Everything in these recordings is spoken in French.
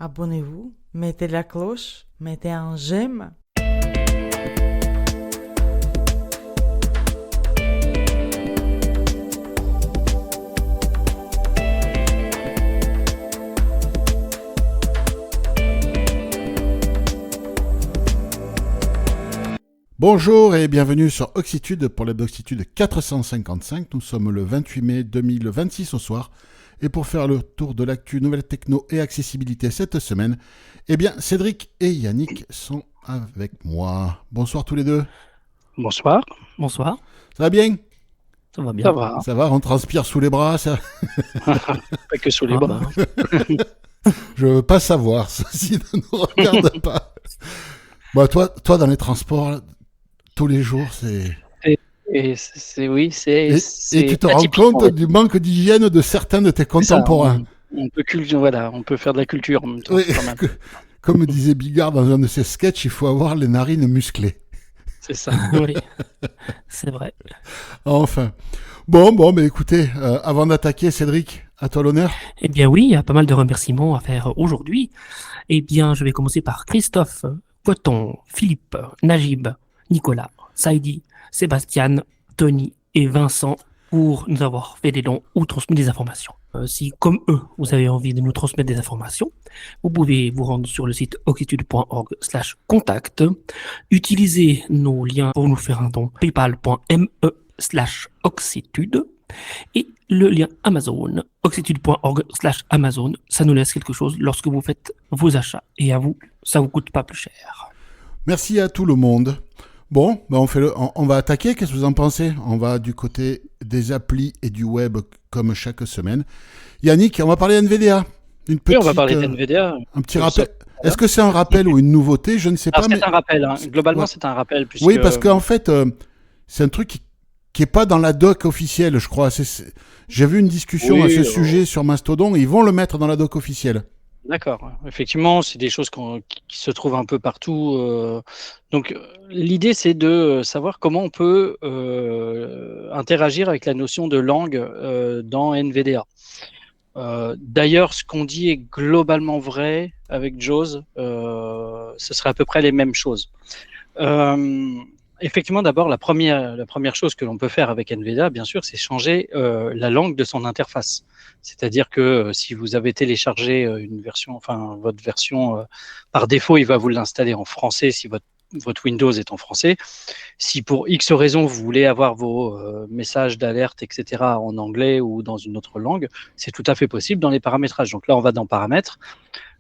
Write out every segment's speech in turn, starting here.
abonnez-vous, mettez la cloche, mettez un j'aime. Bonjour et bienvenue sur Oxitude pour l'Oxitude 455. Nous sommes le 28 mai 2026 au soir. Et pour faire le tour de l'actu nouvelle techno et accessibilité cette semaine, eh bien Cédric et Yannick sont avec moi. Bonsoir tous les deux. Bonsoir. Bonsoir. Ça va bien ? Ça va bien. Ça va. Ça va, on transpire sous les bras, ça. Pas que sous les bras. Je veux pas savoir, ceci ne nous regarde pas. Bon, toi dans les transports, là, tous les jours, c'est... Et Et tu te rends compte du manque d'hygiène de certains de tes contemporains. On peut faire de la culture en même temps. Oui, Pas mal. comme disait Bigard dans un de ses sketchs, il faut avoir les narines musclées. C'est ça. Oui, c'est vrai. Enfin. Bon, mais écoutez, avant d'attaquer, Cédric, à toi l'honneur. Eh bien oui, il y a pas mal de remerciements à faire aujourd'hui. Eh bien, je vais commencer par Christophe, Coton, Philippe, Najib, Nicolas, Saïdi, Sébastien, Tony et Vincent pour nous avoir fait des dons ou transmis des informations. Si, comme eux, vous avez envie de nous transmettre des informations, vous pouvez vous rendre sur le site oxitude.org/contact, utiliser nos liens pour nous faire un don, paypal.me/oxitude, et le lien Amazon, oxitude.org/Amazon, ça nous laisse quelque chose lorsque vous faites vos achats, et à vous, ça vous coûte pas plus cher. Merci à tout le monde. Bon, ben on va attaquer, qu'est-ce que vous en pensez ? On va du côté des applis et du web comme chaque semaine. Yannick, on va parler NVDA. Oui, on va parler d'NVDA. Un petit rappel. Est-ce que c'est un rappel ou une nouveauté ? Je ne sais pas. C'est un rappel. Globalement, c'est un rappel. Puisque... Oui, parce qu'en fait, c'est un truc qui est pas dans la doc officielle, je crois. J'ai vu une discussion à ce sujet sur Mastodon. Ils vont le mettre dans la doc officielle. D'accord. Effectivement, c'est des choses qui se trouvent un peu partout. Donc, l'idée, c'est de savoir comment on peut interagir avec la notion de langue dans NVDA. D'ailleurs, ce qu'on dit est globalement vrai avec JAWS. Ce serait à peu près les mêmes choses. Effectivement, d'abord, la première chose que l'on peut faire avec NVDA, bien sûr, c'est changer la langue de son interface. C'est-à-dire que si vous avez téléchargé votre version par défaut, il va vous l'installer en français si votre Windows est en français. Si pour X raison, vous voulez avoir vos messages d'alerte, etc., en anglais ou dans une autre langue, c'est tout à fait possible dans les paramétrages. Donc là, on va dans Paramètres,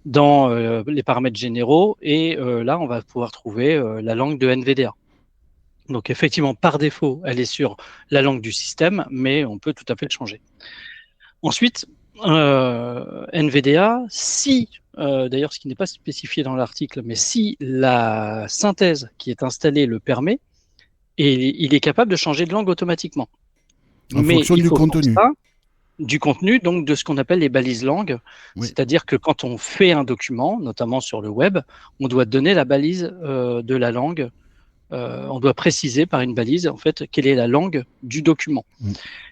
dans les paramètres généraux, et là, on va pouvoir trouver la langue de NVDA. Donc effectivement, par défaut, elle est sur la langue du système, mais on peut tout à fait le changer. Ensuite, NVDA, d'ailleurs ce qui n'est pas spécifié dans l'article, mais si la synthèse qui est installée le permet, et il est capable de changer de langue automatiquement. En fonction du contenu. Du contenu, donc de ce qu'on appelle les balises langues. Oui. C'est-à-dire que quand on fait un document, notamment sur le web, on doit donner la balise de la langue. On doit préciser par une balise en fait quelle est la langue du document.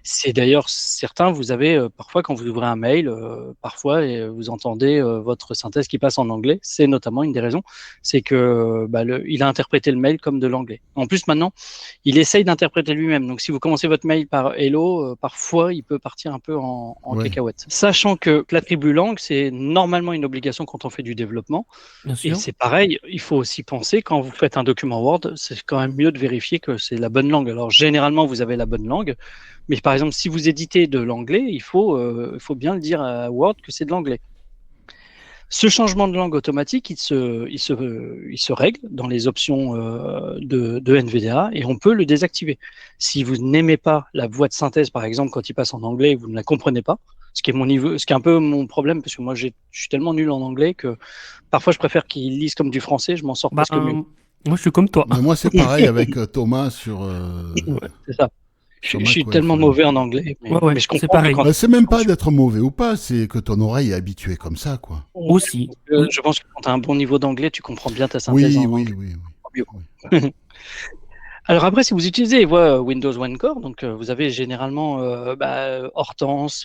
C'est d'ailleurs certain, vous avez parfois quand vous ouvrez un mail, parfois et vous entendez votre synthèse qui passe en anglais. C'est notamment une des raisons, c'est que il a interprété le mail comme de l'anglais. En plus maintenant, il essaye d'interpréter lui-même. Donc si vous commencez votre mail par hello, parfois il peut partir un peu en cacahuète. Sachant que l'attribut langue, c'est normalement une obligation quand on fait du développement. Bien sûr. Et c'est pareil, il faut aussi penser quand vous faites un document Word, c'est quand même mieux de vérifier que c'est la bonne langue. Alors généralement vous avez la bonne langue, mais par exemple si vous éditez de l'anglais, il faut bien le dire à Word que c'est de l'anglais. Ce changement de langue automatique, il se règle dans les options de NVDA et on peut le désactiver. Si vous n'aimez pas la voix de synthèse, par exemple, quand il passe en anglais et que vous ne la comprenez pas, ce qui est un peu mon problème, parce que moi je suis tellement nul en anglais que parfois je préfère qu'il lise comme du français, je m'en sors presque mieux. Moi je suis comme toi. Mais moi c'est pareil avec Thomas sur... C'est ça. Je suis tellement mauvais en anglais, mais je comprends. C'est pareil. C'est même pas d'être mauvais ou pas, c'est que ton oreille est habituée comme ça, quoi. Aussi. Je pense que quand tu as un bon niveau d'anglais, tu comprends bien ta synthèse. Oui. Alors après, si vous utilisez Windows One Core, donc vous avez généralement Hortense,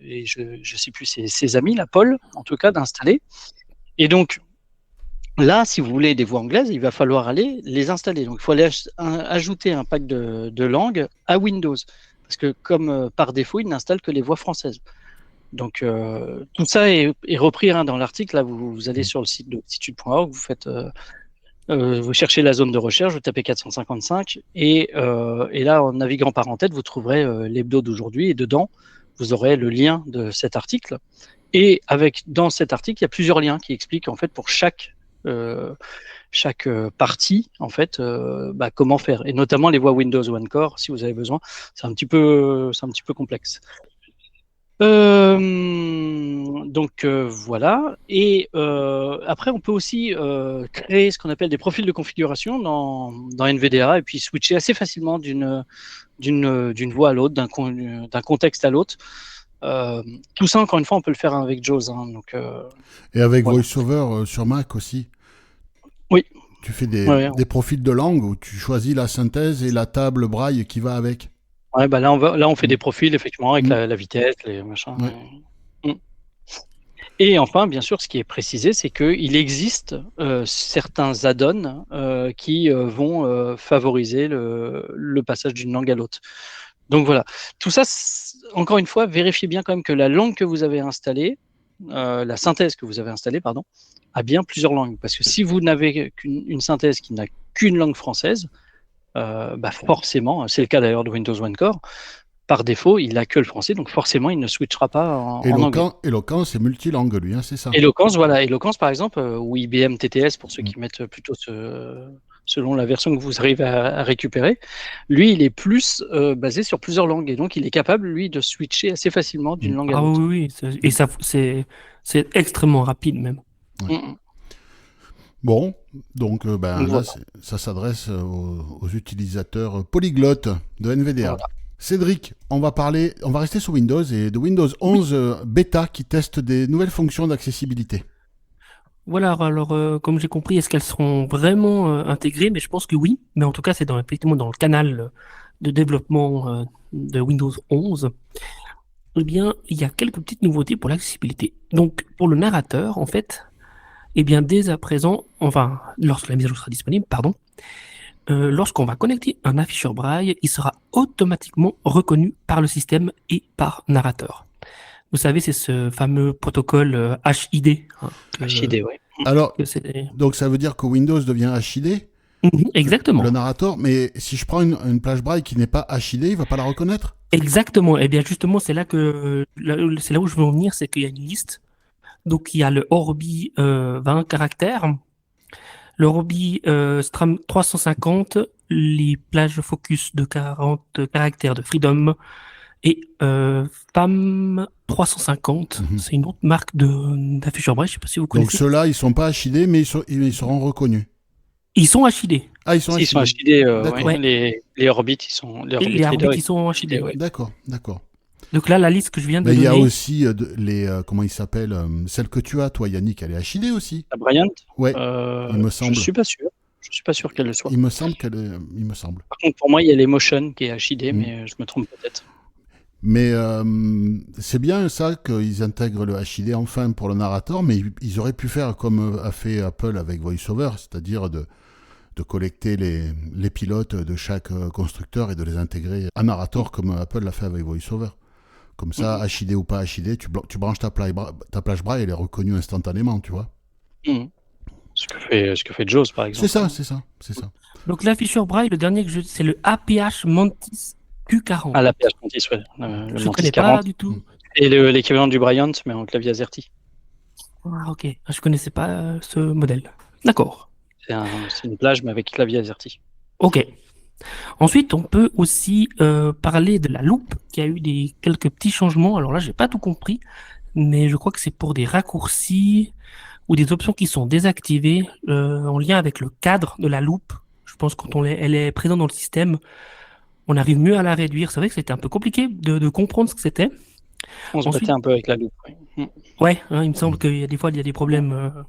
et je sais plus, ses amis, la Paul, en tout cas, d'installer. Et donc, là, si vous voulez des voix anglaises, il va falloir aller les installer. Donc, il faut aller ajouter un pack de langue à Windows. Parce que comme par défaut, il n'installe que les voix françaises. Donc, tout ça est repris dans l'article. Là, vous allez sur le site de Octitude.org, vous cherchez la zone de recherche, vous tapez 455, et là, en naviguant par en tête, vous trouverez l'hebdo d'aujourd'hui, et dedans, vous aurez le lien de cet article. Et dans cet article, il y a plusieurs liens qui expliquent en fait pour chaque partie en fait comment faire, et notamment les voix Windows One Core si vous avez besoin. C'est un petit peu complexe. Donc voilà. Et après, on peut aussi créer ce qu'on appelle des profils de configuration dans NVDA et puis switcher assez facilement d'une voix à l'autre, d'un contexte à l'autre. Tout ça, encore une fois, on peut le faire avec JAWS. Donc, et avec voilà. VoiceOver sur Mac aussi. Oui. Tu fais des profils de langue où tu choisis la synthèse et la table braille qui va avec. Ouais, là, on fait des profils, effectivement, avec la vitesse, les machins. Ouais. Et enfin, bien sûr, ce qui est précisé, c'est qu'il existe certains add-ons qui vont favoriser le passage d'une langue à l'autre. Donc voilà, tout ça, encore une fois, vérifiez bien quand même que la langue que vous avez installée, la synthèse que vous avez installée, pardon, a bien plusieurs langues. Parce que si vous n'avez qu'une synthèse qui n'a qu'une langue française, forcément, c'est le cas d'ailleurs de Windows One Core, par défaut, il n'a que le français, donc forcément, il ne switchera pas en anglais. Eloquence, c'est multilangue, lui, c'est ça. Eloquence, voilà. Eloquence, par exemple, ou IBM TTS, pour ceux qui mettent plutôt selon la version que vous arrivez à récupérer, lui, il est plus basé sur plusieurs langues, et donc il est capable, lui, de switcher assez facilement d'une langue à l'autre. Ah oui, et ça, c'est extrêmement rapide même. Ouais. Bon, donc là, ça s'adresse aux utilisateurs polyglottes de NVDA. Voilà. Cédric, on va rester sur Windows et de Windows 11 bêta qui teste des nouvelles fonctions d'accessibilité. Voilà, alors comme j'ai compris, est-ce qu'elles seront vraiment intégrées? Mais je pense que oui, mais en tout cas c'est effectivement dans le canal de développement de Windows 11. Eh bien, il y a quelques petites nouveautés pour l'accessibilité. Donc, pour le narrateur, en fait, eh bien, dès à présent, enfin, lorsque la mise à jour sera disponible, lorsqu'on va connecter un afficheur braille, il sera automatiquement reconnu par le système et par narrateur. Vous savez, c'est ce fameux protocole HID. HID, oui. Alors, donc ça veut dire que Windows devient HID ? Exactement. Le narrateur, mais si je prends une plage braille qui n'est pas HID, il ne va pas la reconnaître ? Exactement. Eh bien, justement, c'est là où je veux en venir, c'est qu'il y a une liste. Donc, il y a le Orbi 20 caractères, le Orbi Stram 350, les plages focus de 40 caractères de Freedom et FAM 350. C'est une autre marque d'afficheur braille, je ne sais pas si vous connaissez. Donc, ceux-là, ils ne sont pas HID, mais ils seront reconnus. Ils sont HID. Ah, ils sont HID. Ils sont HID, ouais. Les Orbit, ils sont ils sont HID, ouais. D'accord. Donc là, la liste que je viens de donner... Il y a aussi comment ils s'appellent celle que tu as, toi, Yannick, elle est HID aussi. La Bryant ? Ouais, il me semble. Je suis pas sûr qu'elle le soit. Il me semble qu'elle est... Il me semble. Par contre, pour moi, il y a l'Emotion qui est HID, mais je me trompe peut-être. Mais c'est bien ça qu'ils intègrent le HID enfin pour le narrateur, mais ils auraient pu faire comme a fait Apple avec VoiceOver, c'est-à-dire de collecter les pilotes de chaque constructeur et de les intégrer à narrateur comme Apple l'a fait avec VoiceOver. Comme ça, HID ou pas HID, tu branches ta plage braille, elle est reconnue instantanément, tu vois. Ce que fait JAWS, par exemple. C'est ça. Donc l'afficheur braille, le dernier que c'est le APH Mantis Q40. Ah, l'APH Mantis, ouais. Je ne connais pas du tout. Et l'équivalent du Bryant, mais en clavier AZERTY. Ah, ok. Je ne connaissais pas ce modèle. D'accord. C'est une plage, mais avec clavier AZERTY. Ok. Ensuite, on peut aussi parler de la loupe, qui a eu quelques petits changements. Alors là, j'ai pas tout compris, mais je crois que c'est pour des raccourcis ou des options qui sont désactivées en lien avec le cadre de la loupe. Je pense que quand elle est présente dans le système, on arrive mieux à la réduire. C'est vrai que c'était un peu compliqué de comprendre ce que c'était. On se battait un peu avec la loupe. Ouais, il me semble qu'il y a des fois il y a des problèmes.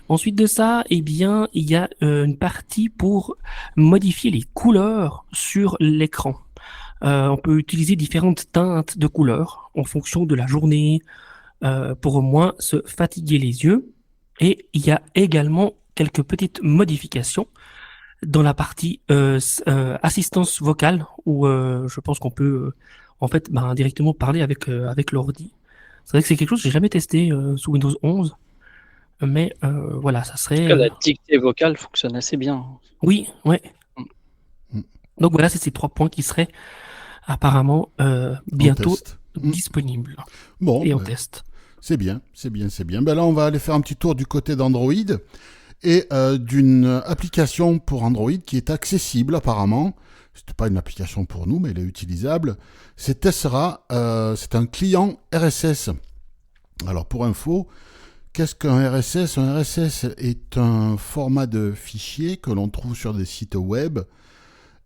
Ensuite de ça, eh bien, il y a une partie pour modifier les couleurs sur l'écran. On peut utiliser différentes teintes de couleurs en fonction de la journée pour au moins se fatiguer les yeux. Et il y a également quelques petites modifications dans la partie assistance vocale où je pense qu'on peut en fait directement parler avec l'ordi. C'est vrai que c'est quelque chose que j'ai jamais testé sous Windows 11, mais voilà, ça En tout serait cas, la dictée vocale fonctionne assez bien. oui, ouais. Mm. Donc voilà, c'est ces 3 points qui seraient apparemment En bientôt test. disponibles Bon, et en ben, test. c'est bien, c'est bien, c'est bien. Ben là, on va aller faire un petit tour du côté d'Android et d'une application pour Android qui est accessible apparemment. C'est pas une application pour nous, mais elle est utilisable. C'est Tessera, c'est un client RSS. Alors pour info, qu'est-ce qu'un RSS? Un RSS est un format de fichier que l'on trouve sur des sites web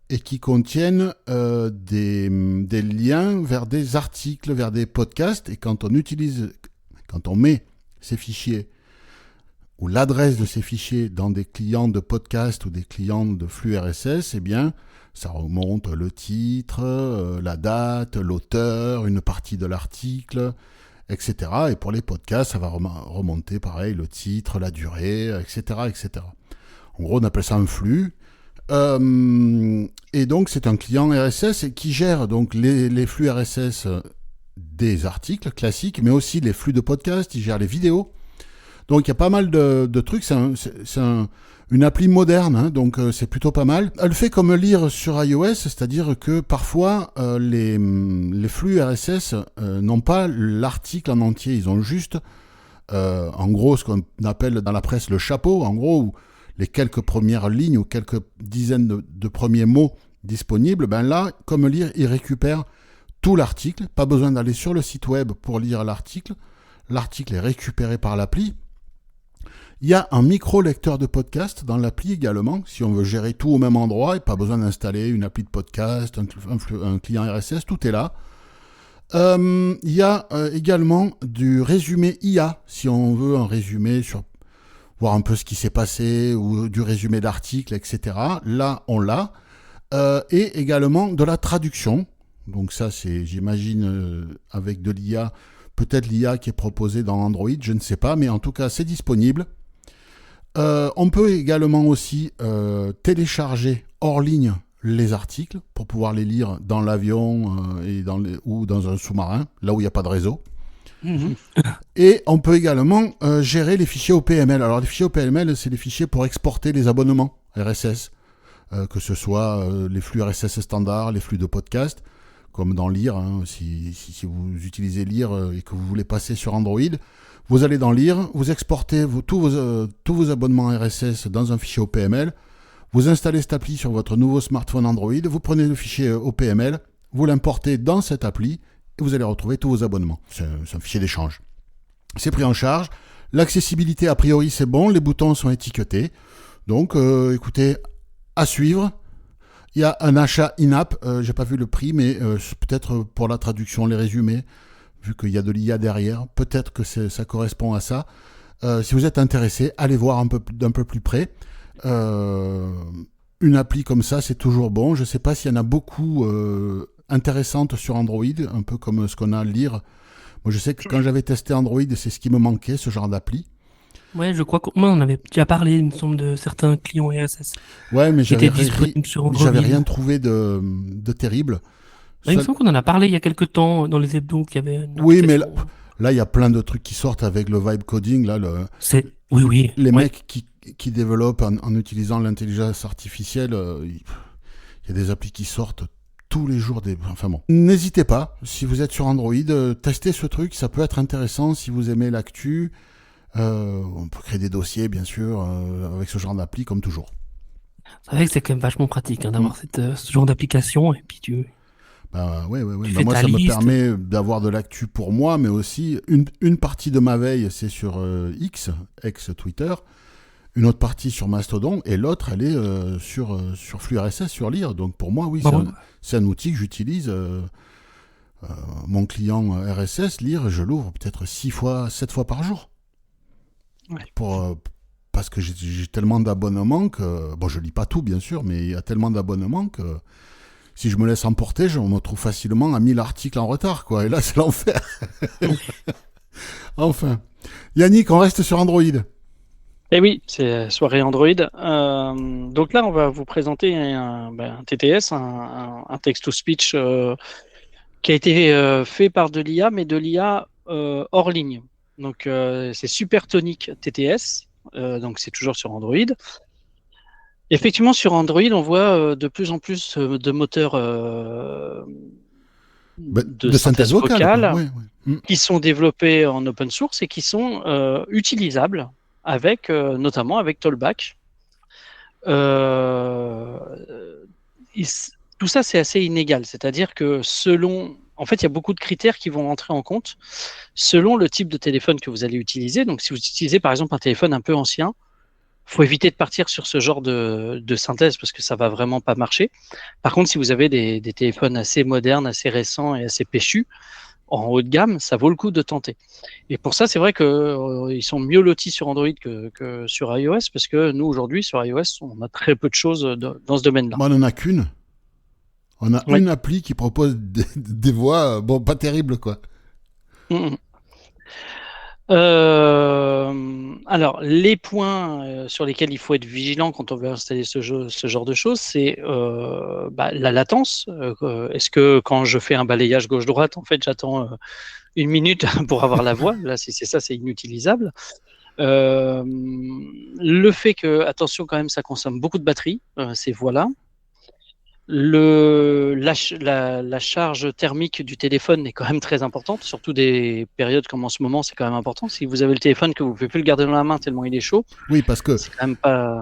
et qui contiennent des liens vers des articles, vers des podcasts. Et quand on met ces fichiers ou l'adresse de ces fichiers dans des clients de podcast ou des clients de flux RSS, eh bien, ça remonte le titre, la date, l'auteur, une partie de l'article, etc. Et pour les podcasts, ça va remonter, pareil, le titre, la durée, etc., etc. En gros, on appelle ça un flux. Et donc, c'est un client RSS qui gère donc les flux RSS des articles classiques, mais aussi les flux de podcast, il gère les vidéos. Donc, il y a pas mal de trucs. C'est une appli moderne, hein, donc c'est plutôt pas mal. Elle fait comme lire sur iOS, c'est-à-dire que parfois, les flux RSS n'ont pas l'article en entier. Ils ont juste, en gros, ce qu'on appelle dans la presse le chapeau, en gros, où les quelques premières lignes ou quelques dizaines de premiers mots disponibles. Ben là, comme lire, il récupère tout l'article. Pas besoin d'aller sur le site web pour lire l'article. L'article est récupéré par l'appli. Il y a un micro-lecteur de podcast dans l'appli également, si on veut gérer tout au même endroit, et pas besoin d'installer une appli de podcast, un client RSS, tout est là. Il y a également du résumé IA, si on veut un résumé sur voir un peu ce qui s'est passé, ou du résumé d'articles, etc. Là, on l'a. Et également de la traduction. Donc ça, c'est, j'imagine, avec de l'IA, peut-être l'IA qui est proposée dans Android, je ne sais pas, mais en tout cas, c'est disponible. On peut également aussi télécharger hors ligne les articles pour pouvoir les lire dans l'avion ou dans un sous-marin, là où il n'y a pas de réseau. Mhm. Et on peut également gérer les fichiers OPML. Alors les fichiers OPML, c'est les fichiers pour exporter les abonnements RSS, que ce soit les flux RSS standards, les flux de podcast, comme dans Lire. Hein, si vous utilisez Lire et que vous voulez passer sur Android, vous allez dans Lire, vous exportez tous vos abonnements RSS dans un fichier OPML, vous installez cette appli sur votre nouveau smartphone Android, vous prenez le fichier OPML, vous l'importez dans cette appli, et vous allez retrouver tous vos abonnements. C'est un fichier d'échange. C'est pris en charge. L'accessibilité, a priori, c'est bon. Les boutons sont étiquetés. Donc, écoutez, à suivre. Il y a un achat in-app. J'ai pas vu le prix, mais peut-être pour la traduction, les résumés, vu qu'il y a de l'IA derrière, peut-être que ça correspond à ça. Si vous êtes intéressé, allez voir d'un peu plus près. Une appli comme ça, c'est toujours bon. Je sais pas s'il y en a beaucoup intéressantes sur Android, un peu comme ce qu'on a à Lire. Moi, je sais que quand j'avais testé Android, c'est ce qui me manquait, ce genre d'appli. Ouais, je crois qu'on en avait déjà parlé, il me semble, de certains clients RSS Ouais, mais qui étaient disponibles sur Android. j'avais rien trouvé de terrible. Il me semble qu'on en a parlé il y a quelques temps dans les hebdos qu'il y avait une Oui, mais application. là, il y a plein de trucs qui sortent avec le vibe coding. Là, Oui. les ouais. mecs qui développent en utilisant l'intelligence artificielle, il y a des applis qui sortent tous les jours. Enfin bon. N'hésitez pas, si vous êtes sur Android, testez ce truc, ça peut être intéressant si vous aimez l'actu. On peut créer des dossiers, bien sûr, avec ce genre d'appli, comme toujours. C'est vrai que c'est quand même vachement pratique d'avoir ce genre d'application, et puis Bah, ouais. Tu Bah, fais moi, ta ça me liste. permet d'avoir de l'actu pour moi, mais aussi une partie de ma veille, c'est sur ex-Twitter, une autre partie sur Mastodon, et l'autre, elle est sur flux RSS, sur Lire. Donc pour moi, oui, c'est un outil que j'utilise. Mon client RSS, Lire, je l'ouvre peut-être 7 fois par jour. Ouais. Parce que j'ai tellement d'abonnements que... Bon, je lis pas tout, bien sûr, mais il y a tellement d'abonnements que si je me laisse emporter, je me trouve facilement à 1000 articles en retard, quoi. Et là, c'est l'enfer. Enfin. Yannick, on reste sur Android. Eh oui, c'est soirée Android. Donc là, on va vous présenter un TTS, un text-to-speech qui a été fait par de l'IA, mais de l'IA hors ligne. Donc c'est Supertonic TTS, donc c'est toujours sur Android. Effectivement, sur Android, on voit de plus en plus de moteurs de synthèse vocale Ouais. qui sont développés en open source et qui sont utilisables avec, notamment avec Tollback. Tout ça, c'est assez inégal. C'est-à-dire que en fait, il y a beaucoup de critères qui vont rentrer en compte selon le type de téléphone que vous allez utiliser. Donc, si vous utilisez par exemple un téléphone un peu ancien, faut éviter de partir sur ce genre de synthèse parce que ça va vraiment pas marcher. Par contre, si vous avez des téléphones assez modernes, assez récents et assez péchus, en haut de gamme, ça vaut le coup de tenter. Et pour ça, c'est vrai qu'ils sont mieux lotis sur Android que sur iOS parce que nous, aujourd'hui, sur iOS, on a très peu de choses dans ce domaine-là. Moi, on n'en a qu'une. On a Ouais. une appli qui propose des voix, bon, pas terribles, quoi. Mhm. Alors, les points sur lesquels il faut être vigilant quand on veut installer ce genre de choses, c'est la latence. Est-ce que quand je fais un balayage gauche-droite, en fait, j'attends 1 minute pour avoir la voix? Là, si c'est ça, c'est inutilisable. Le fait que, attention quand même, ça consomme beaucoup de batterie, ces voix-là. La charge thermique du téléphone est quand même très importante, surtout des périodes comme en ce moment, c'est quand même important. Si vous avez le téléphone que vous ne pouvez plus le garder dans la main tellement il est chaud, Oui, parce que c'est quand même pas...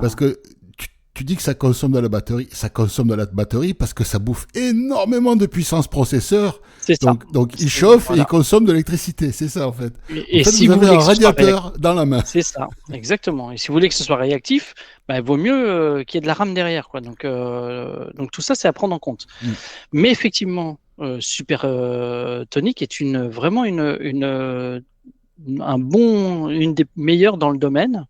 tu dis que ça consomme de la batterie. Ça consomme de la batterie parce que ça bouffe énormément de puissance processeur. C'est ça. Donc il chauffe Voilà. et il consomme de l'électricité. C'est ça, en fait. Et En fait, si vous avez voulez un que ce soit radiateur dans la main. C'est ça, exactement. Et si vous voulez que ce soit réactif, il vaut mieux qu'il y ait de la RAM derrière, quoi. Donc tout ça, c'est à prendre en compte. Mm. Mais effectivement, Supertonic est vraiment une des meilleures dans le domaine.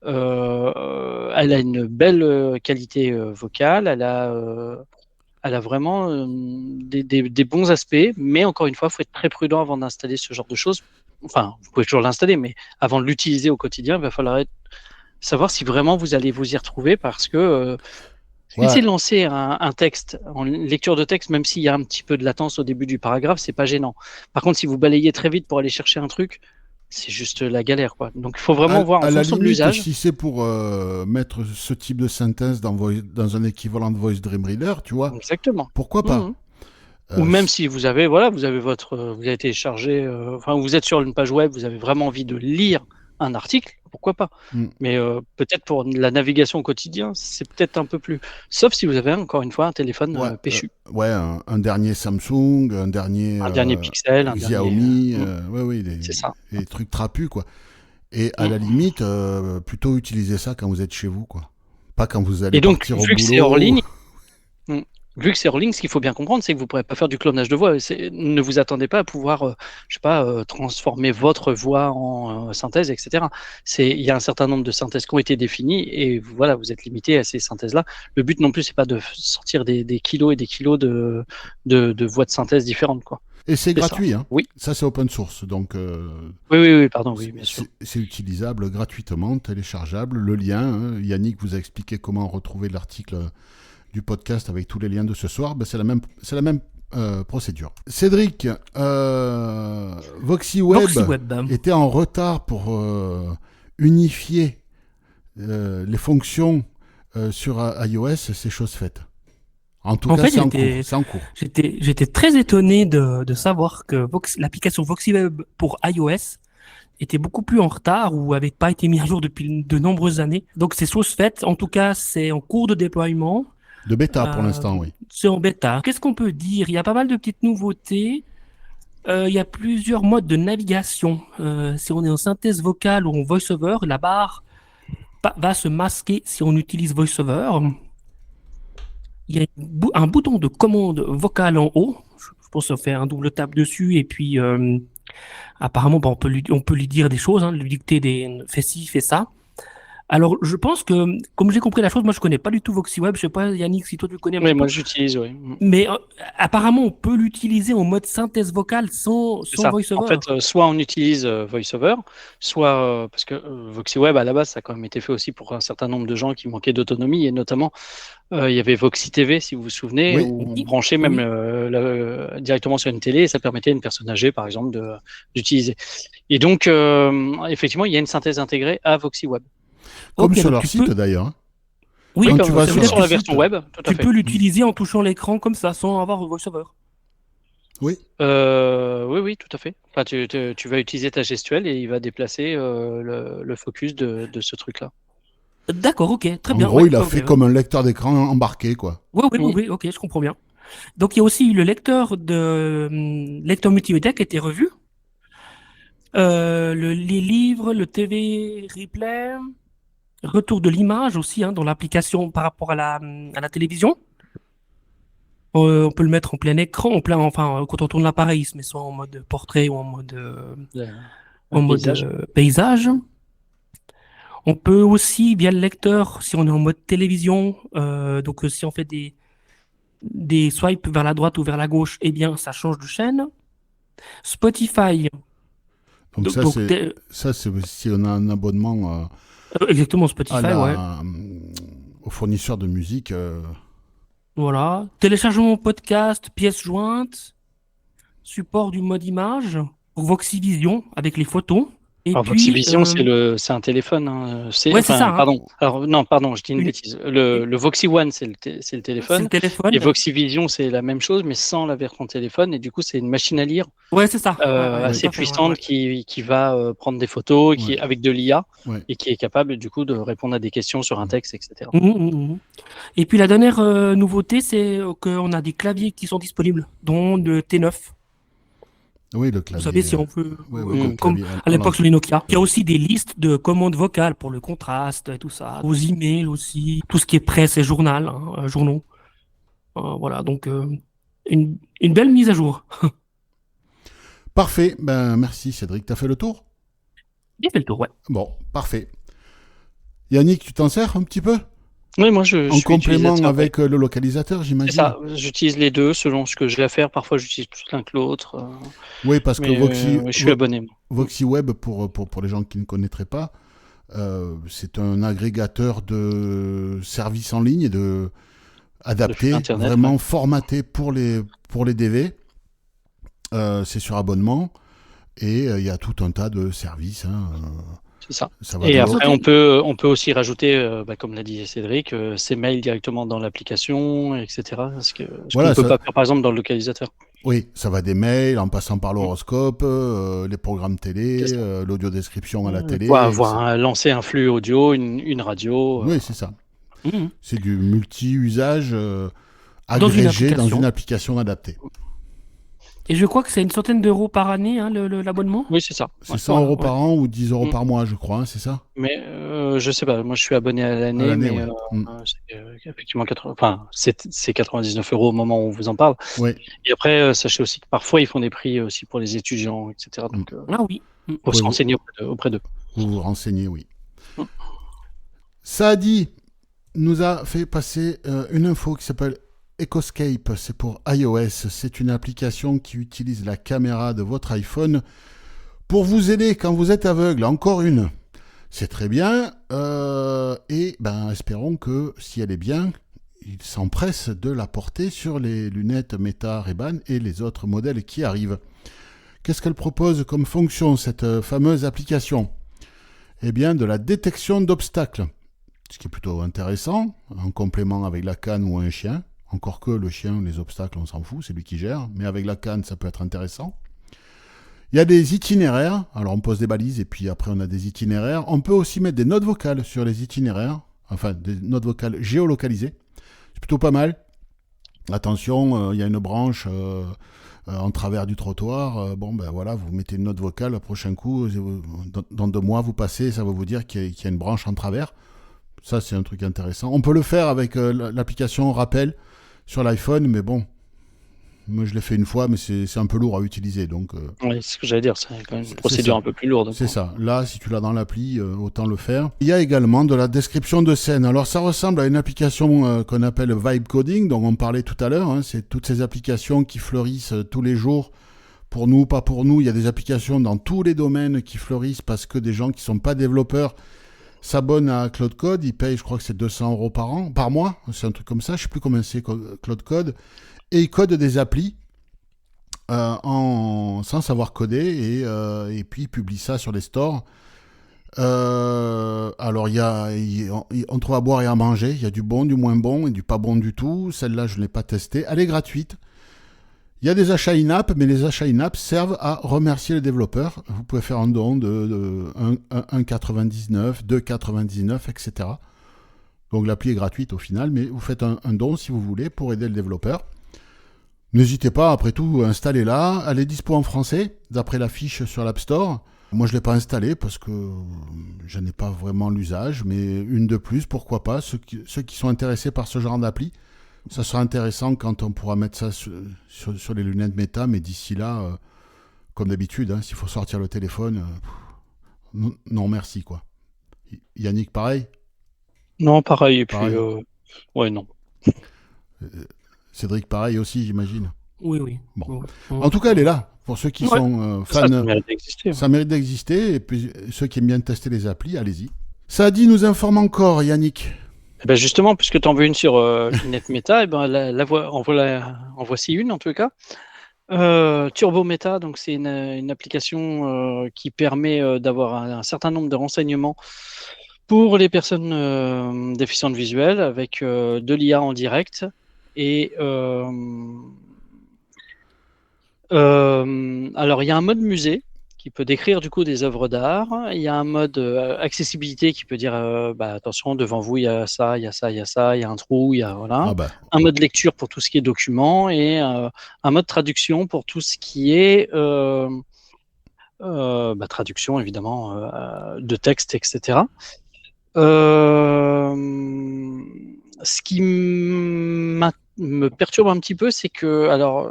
Elle a une belle qualité vocale, elle a vraiment des bons aspects, mais encore une fois, il faut être très prudent avant d'installer ce genre de choses. Enfin, vous pouvez toujours l'installer, mais avant de l'utiliser au quotidien, il va falloir savoir si vraiment vous allez vous y retrouver parce que si c'est lancer un texte en lecture de texte, même s'il y a un petit peu de latence au début du paragraphe, c'est pas gênant. Par contre, si vous balayez très vite pour aller chercher un truc, c'est juste la galère, quoi. Donc, il faut vraiment voir en fonction de l'usage. Si c'est pour mettre ce type de synthèse dans un équivalent de Voice Dream Reader, tu vois, Exactement. pourquoi pas. Ou même si vous avez vous avez téléchargé, vous êtes sur une page web, vous avez vraiment envie de lire un article, pourquoi pas. Mais peut-être pour la navigation au quotidien, c'est peut-être un peu plus. Sauf si vous avez encore une fois un téléphone péchu. Un dernier Samsung, un dernier Pixel, un Xiaomi, c'est ça. des trucs trapus, quoi. Et à la limite, plutôt utiliser ça quand vous êtes chez vous, quoi. Pas quand vous allez partir au boulot. Vu que c'est hors ligne, vu que c'est hors ligne, ce qu'il faut bien comprendre, c'est que vous ne pourrez pas faire du clonage de voix. Ne vous attendez pas à pouvoir, transformer votre voix en synthèse, etc. Il y a un certain nombre de synthèses qui ont été définies et voilà, vous êtes limité à ces synthèses-là. Le but non plus, c'est pas de sortir des kilos et des kilos de voix de synthèse différentes, quoi. Et c'est gratuit, ça. Hein. Oui. Ça, c'est open source, donc. Oui, pardon, oui, bien sûr. C'est utilisable gratuitement, téléchargeable. Le lien, hein, Yannick vous a expliqué comment retrouver l'article du podcast avec tous les liens de ce soir. C'est la même procédure. Cédric, VoxyWeb était en retard pour unifier les fonctions sur iOS. C'est chose faite. En tout cas, c'est en cours. J'étais très étonné de savoir que l'application VoxyWeb pour iOS était beaucoup plus en retard ou avait pas été mis à jour depuis de nombreuses années. Donc c'est chose faite. En tout cas, c'est en cours de déploiement. De bêta pour l'instant, oui. C'est en bêta. Qu'est-ce qu'on peut dire? Il y a pas mal de petites nouveautés. Il y a plusieurs modes de navigation. Si on est en synthèse vocale ou en voice-over, la barre va se masquer si on utilise voice-over. Il y a un bouton de commande vocale en haut. Je pense qu'on fait un double tap dessus et puis apparemment on peut lui dire des choses, lui dicter fais ci, fais ça. Alors, je pense que, comme j'ai compris la chose, moi je connais pas du tout VoxyWeb. Je sais pas, Yannick, si toi tu connais un Oui, petit peu. moi j'utilise, oui. Mais apparemment, on peut l'utiliser en mode synthèse vocale sans C'est ça. VoiceOver. En fait, soit on utilise VoiceOver, soit parce que VoxyWeb à la base, ça a quand même été fait aussi pour un certain nombre de gens qui manquaient d'autonomie, et notamment il y avait Voxy TV, si vous vous souvenez, Oui. où on Oui. branchait même Oui. directement sur une télé, et ça permettait à une personne âgée, par exemple, d'utiliser. Et donc, effectivement, il y a une synthèse intégrée à VoxyWeb. Comme Ok, sur donc leur tu site peux. d'ailleurs. Oui, Quand Comme tu vas ça sur veut dire sur leur la version site, web, tout à tu fait. peux l'utiliser en touchant l'écran comme ça, sans avoir VoiceOver. oui. Oui, tout à fait. Enfin, tu vas utiliser ta gestuelle et il va déplacer le focus de ce truc-là. D'accord, ok, très En bien. gros, Ouais, il a ok, fait ouais. comme un lecteur d'écran embarqué, quoi. Oui, ok, je comprends bien. Donc, il y a aussi eu le lecteur multimédia qui a été revu. Les livres, le TV replay, retour de l'image aussi dans l'application par rapport à la télévision. On peut le mettre en plein écran, quand on tourne l'appareil, il se met soit en mode portrait ou en mode, Un paysage. paysage. On peut aussi, via le lecteur, si on est en mode télévision, si on fait des swipes vers la droite ou vers la gauche, eh bien, ça change de chaîne. Spotify, Donc donc, ça, donc, c'est té- ça, c'est si on a un abonnement exactement, à Spotify, ouais. au fournisseur de musique. Voilà. Téléchargement podcast, pièces jointes, support du mode image, pour Voxivision avec les photos. Et Alors, puis, Voxivision, c'est un téléphone. Hein. ouais, c'est ça, hein. Pardon. Alors, non, pardon, je dis une Une- bêtise. Le Voxy One, c'est le C'est le téléphone. téléphone. Et Voxivision, c'est la même chose, mais sans la version téléphone. Et du coup, c'est une machine à lire Ouais, c'est ça. Ouais, assez tout à fait, puissante ouais. qui va prendre des photos Ouais. avec de l'IA Ouais. et qui est capable, du coup, de répondre à des questions sur un texte, etc. Et puis la dernière nouveauté, c'est qu'on a des claviers qui sont disponibles, dont le T9. Oui, le Vous clavier. savez, si on veut, le comme clavier à l'époque sur les Nokia. Il y a aussi des listes de commandes vocales pour le contraste et tout ça, aux emails aussi, tout ce qui est presse et journal, journaux. Voilà, donc une belle mise à jour. Parfait. Ben, merci Cédric. T'as fait le tour? Bien fait le tour, ouais. Bon, parfait. Yannick, tu t'en sers un petit peu? Oui, moi, je En suis complément utilisateur. avec le localisateur, C'est j'imagine. ça, j'utilise les deux selon ce que j'ai à faire. Parfois, j'utilise plus l'un que l'autre. Oui, parce que Mais je suis abonné. Moi. VoxyWeb, pour les gens qui ne connaîtraient pas, c'est un agrégateur de services en ligne adapté, Internet, vraiment formaté pour les DV. C'est sur abonnement et il y a tout un tas de services. C'est ça. Ça va Et de après, l'autre. on peut aussi rajouter, comme l'a dit Cédric, ses mails directement dans l'application, etc. Ce qu'on Voilà, ne peut ça- pas faire, par exemple, dans le localisateur. Oui, ça va des mails en passant par l'horoscope, les programmes télé, C'est ça. l'audio-description à la télé. Lancer un flux audio, une radio. Oui, c'est ça. Mhm. C'est du multi-usage Dans une agrégé dans application. une application adaptée. Et je crois que c'est une centaine d'euros par année, l'abonnement. Oui, c'est ça. C'est Ouais. 100 euros par ouais. an ou 10 euros Mm. par mois, je crois, hein, c'est ça? Mais je sais pas, moi je suis abonné à À l'année, l'année, mais ouais. c'est effectivement c'est 99 euros au moment où on vous en parle. Ouais. Et après, sachez aussi que parfois ils font des prix aussi pour les étudiants, etc. Donc, Ah oui. faut se Oui, renseigner auprès d'eux. Vous vous renseignez, oui. Mm. Saadi nous a fait passer une info qui s'appelle Ecoscape. C'est pour iOS. C'est une application qui utilise la caméra de votre iPhone pour vous aider quand vous êtes aveugle. Encore une. C'est très bien. Et espérons que si elle est bien, il s'empresse de la porter sur les lunettes Meta Ray-Ban et les autres modèles qui arrivent. Qu'est-ce qu'elle propose comme fonction, cette fameuse application? Eh bien, de la détection d'obstacles. Ce qui est plutôt intéressant, en complément avec la canne ou un chien. Encore que le chien, les obstacles, on s'en fout, c'est lui qui gère. Mais avec la canne, ça peut être intéressant. Il y a des itinéraires. Alors, on pose des balises et puis après, on a des itinéraires. On peut aussi mettre des notes vocales sur les itinéraires. Enfin, des notes vocales géolocalisées. C'est plutôt pas mal. Attention, il y a une branche en travers du trottoir. Vous mettez une note vocale. Le prochain coup, dans 2 mois, vous passez, ça va vous dire qu'il y a une branche en travers. Ça, c'est un truc intéressant. On peut le faire avec l'application Rappel sur l'iPhone, mais bon, Moi, je l'ai fait une fois, mais c'est un peu lourd à utiliser. Donc, Oui, c'est ce que j'allais dire, c'est quand même une C'est procédure ça. un peu plus lourde. c'est ça. Là, si tu l'as dans l'appli, autant le faire. Il y a également de la description de scène. Alors, ça ressemble à une application qu'on appelle Vibe Coding, dont on parlait tout à l'heure. Hein. C'est toutes ces applications qui fleurissent tous les jours. Pour nous, pas pour nous. Il y a des applications dans tous les domaines qui fleurissent parce que des gens qui sont pas développeurs s'abonnent à Cloud Code. Ils payent, je crois que c'est 200 € par mois. C'est un truc comme ça. Je sais plus combien c'est Cloud Code. Et ils codent des applis sans savoir coder et puis ils publient ça sur les stores. Alors on trouve à boire et à manger. Il y a du bon, du moins bon et du pas bon du tout. Celle-là, je ne l'ai pas testée. Elle est gratuite. Il y a des achats in-app, mais les achats in-app servent à remercier les développeurs. Vous pouvez faire un don de 1,99, 2,99, etc. Donc l'appli est gratuite au final, mais vous faites un don si vous voulez pour aider le développeur. N'hésitez pas, après tout, installez-la. Elle est dispo en français, d'après la fiche sur l'App Store. Moi, je ne l'ai pas installée parce que je n'ai pas vraiment l'usage, mais une de plus, pourquoi pas. Ceux qui sont intéressés par ce genre d'appli, ça sera intéressant quand on pourra mettre ça sur les lunettes Meta, mais d'ici là, comme d'habitude, hein, s'il faut sortir le téléphone, non merci, quoi. Yannick, pareil? Non, pareil. Et puis, Pareil. ouais, non. Cédric, pareil aussi, j'imagine. Oui. Bon. Oui. En tout cas, elle est là. Pour ceux qui sont Ça fans, mérite d'exister. ça mérite d'exister. Et puis, ceux qui aiment bien tester les applis, allez-y. Saadi nous informe encore, Yannick. Eh ben justement, puisque tu en veux une sur NetMeta, eh ben en voici une en tout cas. Turbo Meta, donc c'est une application qui permet d'avoir un certain nombre de renseignements pour les personnes déficientes visuelles avec de l'IA en direct. Et alors, il y a un mode musée qui peut décrire du coup des œuvres d'art. Il y a un mode accessibilité qui peut dire attention, devant vous, il y a ça, il y a ça, il y a ça, il y a un trou, il y a voilà. Ah bah, Un mode lecture pour tout ce qui est document et un mode traduction pour tout ce qui est traduction évidemment de texte, etc. Ce qui me perturbe un petit peu, c'est que, alors,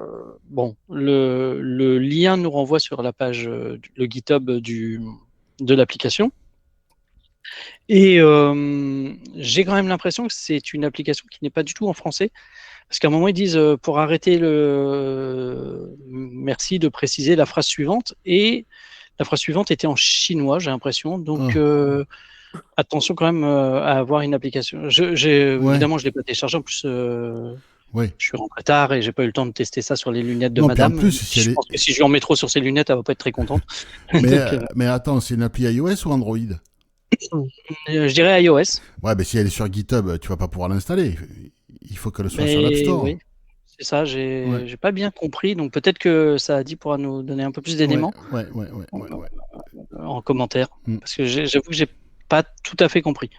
le lien nous renvoie sur la page, le GitHub de l'application. Et j'ai quand même l'impression que c'est une application qui n'est pas du tout en français. Parce qu'à un moment, ils disent, pour arrêter merci de préciser la phrase suivante. Et la phrase suivante était en chinois, j'ai l'impression. Donc, attention quand même à avoir une application. Évidemment, je ne l'ai pas téléchargé. En plus, oui. je suis rentré tard et j'ai pas eu le temps de tester ça sur les lunettes de Non, madame. puis en plus, je pense que si je lui en mets trop sur ses lunettes, elle va pas être très contente. Mais attends, c'est une appli iOS ou Android? Je dirais iOS. Ouais, mais si elle est sur GitHub, tu vas pas pouvoir l'installer. Il faut qu'elle soit sur l'App Store. Oui, c'est ça. J'ai pas bien compris. Donc peut-être que Saadi pourra nous donner un peu plus d'éléments Ouais. en commentaire. Mm. Parce que j'avoue que j'ai pas tout à fait compris.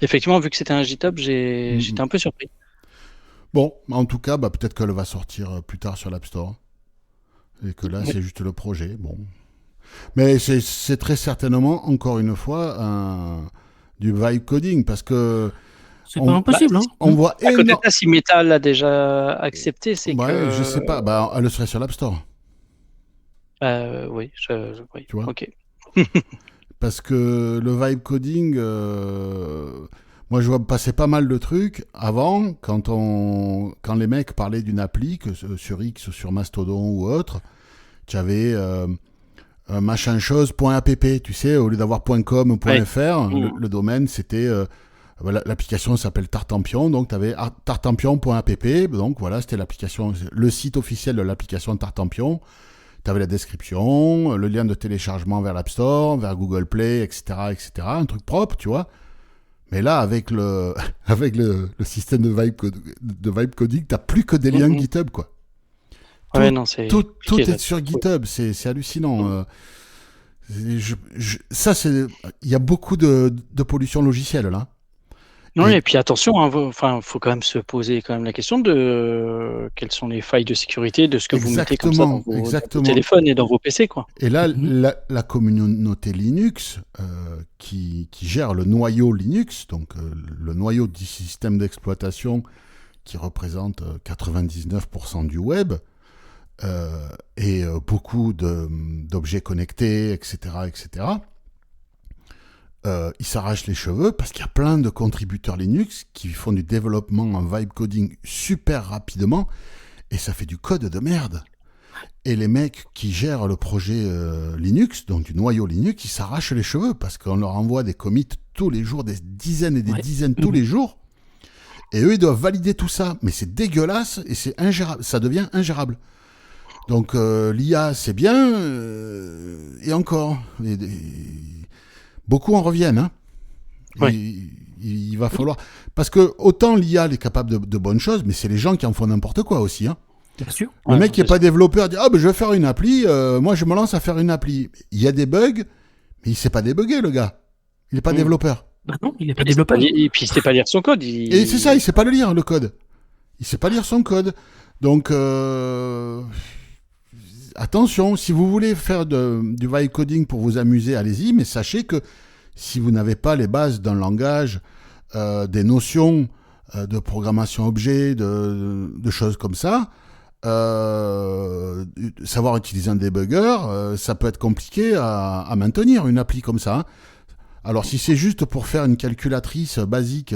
Effectivement, vu que c'était un GitHub, j'étais un peu surpris. Bon, en tout cas, peut-être qu'elle va sortir plus tard sur l'App Store. Et que là, c'est juste le projet. Bon. Mais c'est très certainement, encore une fois, du vibe coding. Parce que. C'est pas impossible. On voit à côté de ça, si Meta l'a déjà accepté, c'est que. Je sais pas. Elle serait sur l'App Store. Oui, oui. Tu vois. Ok. Parce que le vibe coding. Moi, je vois passer pas mal de trucs avant, quand les mecs parlaient d'une appli, que sur X ou sur Mastodon ou autre, tu avais machin chose.app, tu sais, au lieu d'avoir .com ou .fr, le domaine, c'était... l'application s'appelle Tartampion, donc tu avais tartampion.app, donc voilà, c'était l'application, le site officiel de l'application Tartampion. Tu avais la description, le lien de téléchargement vers l'App Store, vers Google Play, etc., un truc propre, tu vois. Mais là, avec le système de vibe coding, t'as plus que des liens GitHub, quoi. Tout est sur GitHub, c'est hallucinant. Il y a beaucoup de pollution logicielle, là. Non, et puis attention, faut quand même se poser la question de quelles sont les failles de sécurité de ce que vous mettez comme ça dans vos téléphones et dans vos PC, quoi. Et là, la communauté Linux, qui gère le noyau Linux, donc le noyau du système d'exploitation qui représente 99% du web, et beaucoup d'objets connectés, etc., etc., ils s'arrachent les cheveux parce qu'il y a plein de contributeurs Linux qui font du développement en vibe coding super rapidement et ça fait du code de merde. Et les mecs qui gèrent le projet Linux, donc du noyau Linux, ils s'arrachent les cheveux parce qu'on leur envoie des commits tous les jours, des dizaines et des dizaines tous les jours. Et eux, ils doivent valider tout ça. Mais c'est dégueulasse et c'est ingérable. Ça devient ingérable. Donc l'IA, c'est bien. Et encore. Beaucoup en reviennent. Hein. Il va falloir... Parce que autant l'IA, elle est capable de bonnes choses, mais c'est les gens qui en font n'importe quoi aussi. Hein. Bien sûr. Le mec qui n'est pas développeur dit « Ah, ben je vais faire une appli, moi je me lance à faire une appli. » Il y a des bugs, mais il ne sait pas débugger, le gars. Il n'est pas développeur. Bah non, il n'est pas développeur. Et puis il ne sait pas lire son code. Et c'est ça, il ne sait pas le lire, le code. Il ne sait pas lire son code. Donc, attention, si vous voulez faire du vibe coding pour vous amuser, allez-y, mais sachez que si vous n'avez pas les bases d'un langage, des notions de programmation objet, de choses comme ça, savoir utiliser un debugger, ça peut être compliqué à maintenir une appli comme ça. Hein. Alors si c'est juste pour faire une calculatrice basique,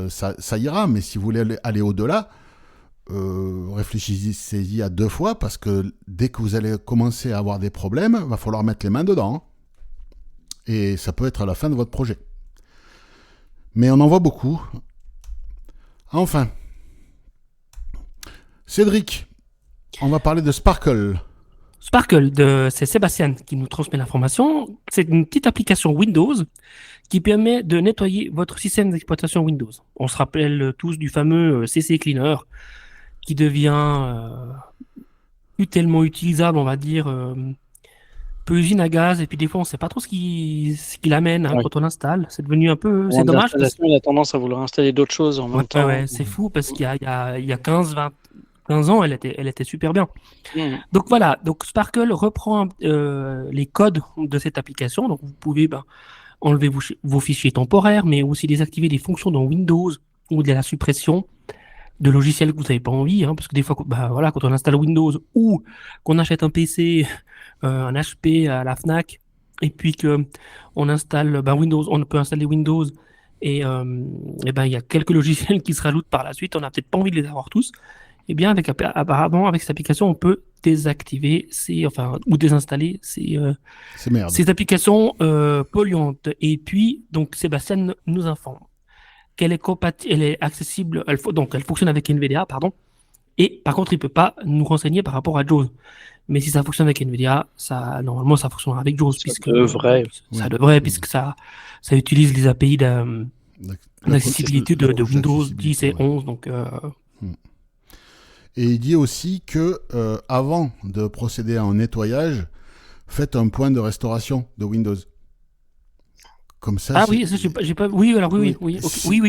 ça ira, mais si vous voulez aller au-delà, réfléchissez-y à 2 fois, parce que dès que vous allez commencer à avoir des problèmes, il va falloir mettre les mains dedans. Hein. Et ça peut être à la fin de votre projet. Mais on en voit beaucoup. Enfin. Cédric, on va parler de Sparkle. Sparkle, c'est Sébastien qui nous transmet l'information. C'est une petite application Windows qui permet de nettoyer votre système d'exploitation Windows. On se rappelle tous du fameux CC Cleaner qui devient plus tellement utilisable, on va dire, peu usine à gaz. Et puis des fois, on ne sait pas trop ce qu'il amène quand on l'installe. C'est devenu un peu... C'est dommage. On a tendance à vouloir installer d'autres choses en même temps. Ouais, c'est fou parce qu'il y a 15 ans, elle était super bien. Donc voilà, donc Sparkle reprend les codes de cette application. Donc vous pouvez enlever vos fichiers temporaires, mais aussi désactiver des fonctions dans Windows ou de la suppression de logiciels que vous n'avez pas envie. Parce que des fois, quand on installe Windows ou qu'on achète un PC, un HP à la Fnac, et puis qu'on installe Windows, on peut installer Windows et il y a quelques logiciels qui se rajoutent par la suite. On n'a peut-être pas envie de les avoir tous. Eh bien, apparemment, avec cette application, on peut désactiver ou désinstaller ces applications polluantes. Et puis, donc, Sébastien nous informe qu'elle est compatible, elle est accessible, elle fonctionne avec NVDA, pardon. Et par contre, il ne peut pas nous renseigner par rapport à JAWS. Mais si ça fonctionne avec NVDA, normalement, ça fonctionnera avec JAWS. Ça devrait, puisque ça utilise les API d'accessibilité de Windows 10 et 11. Donc, Et il dit aussi que avant de procéder à un nettoyage, faites un point de restauration de Windows. Comme ça. Ah oui, ça, j'ai pas. Oui, alors oui,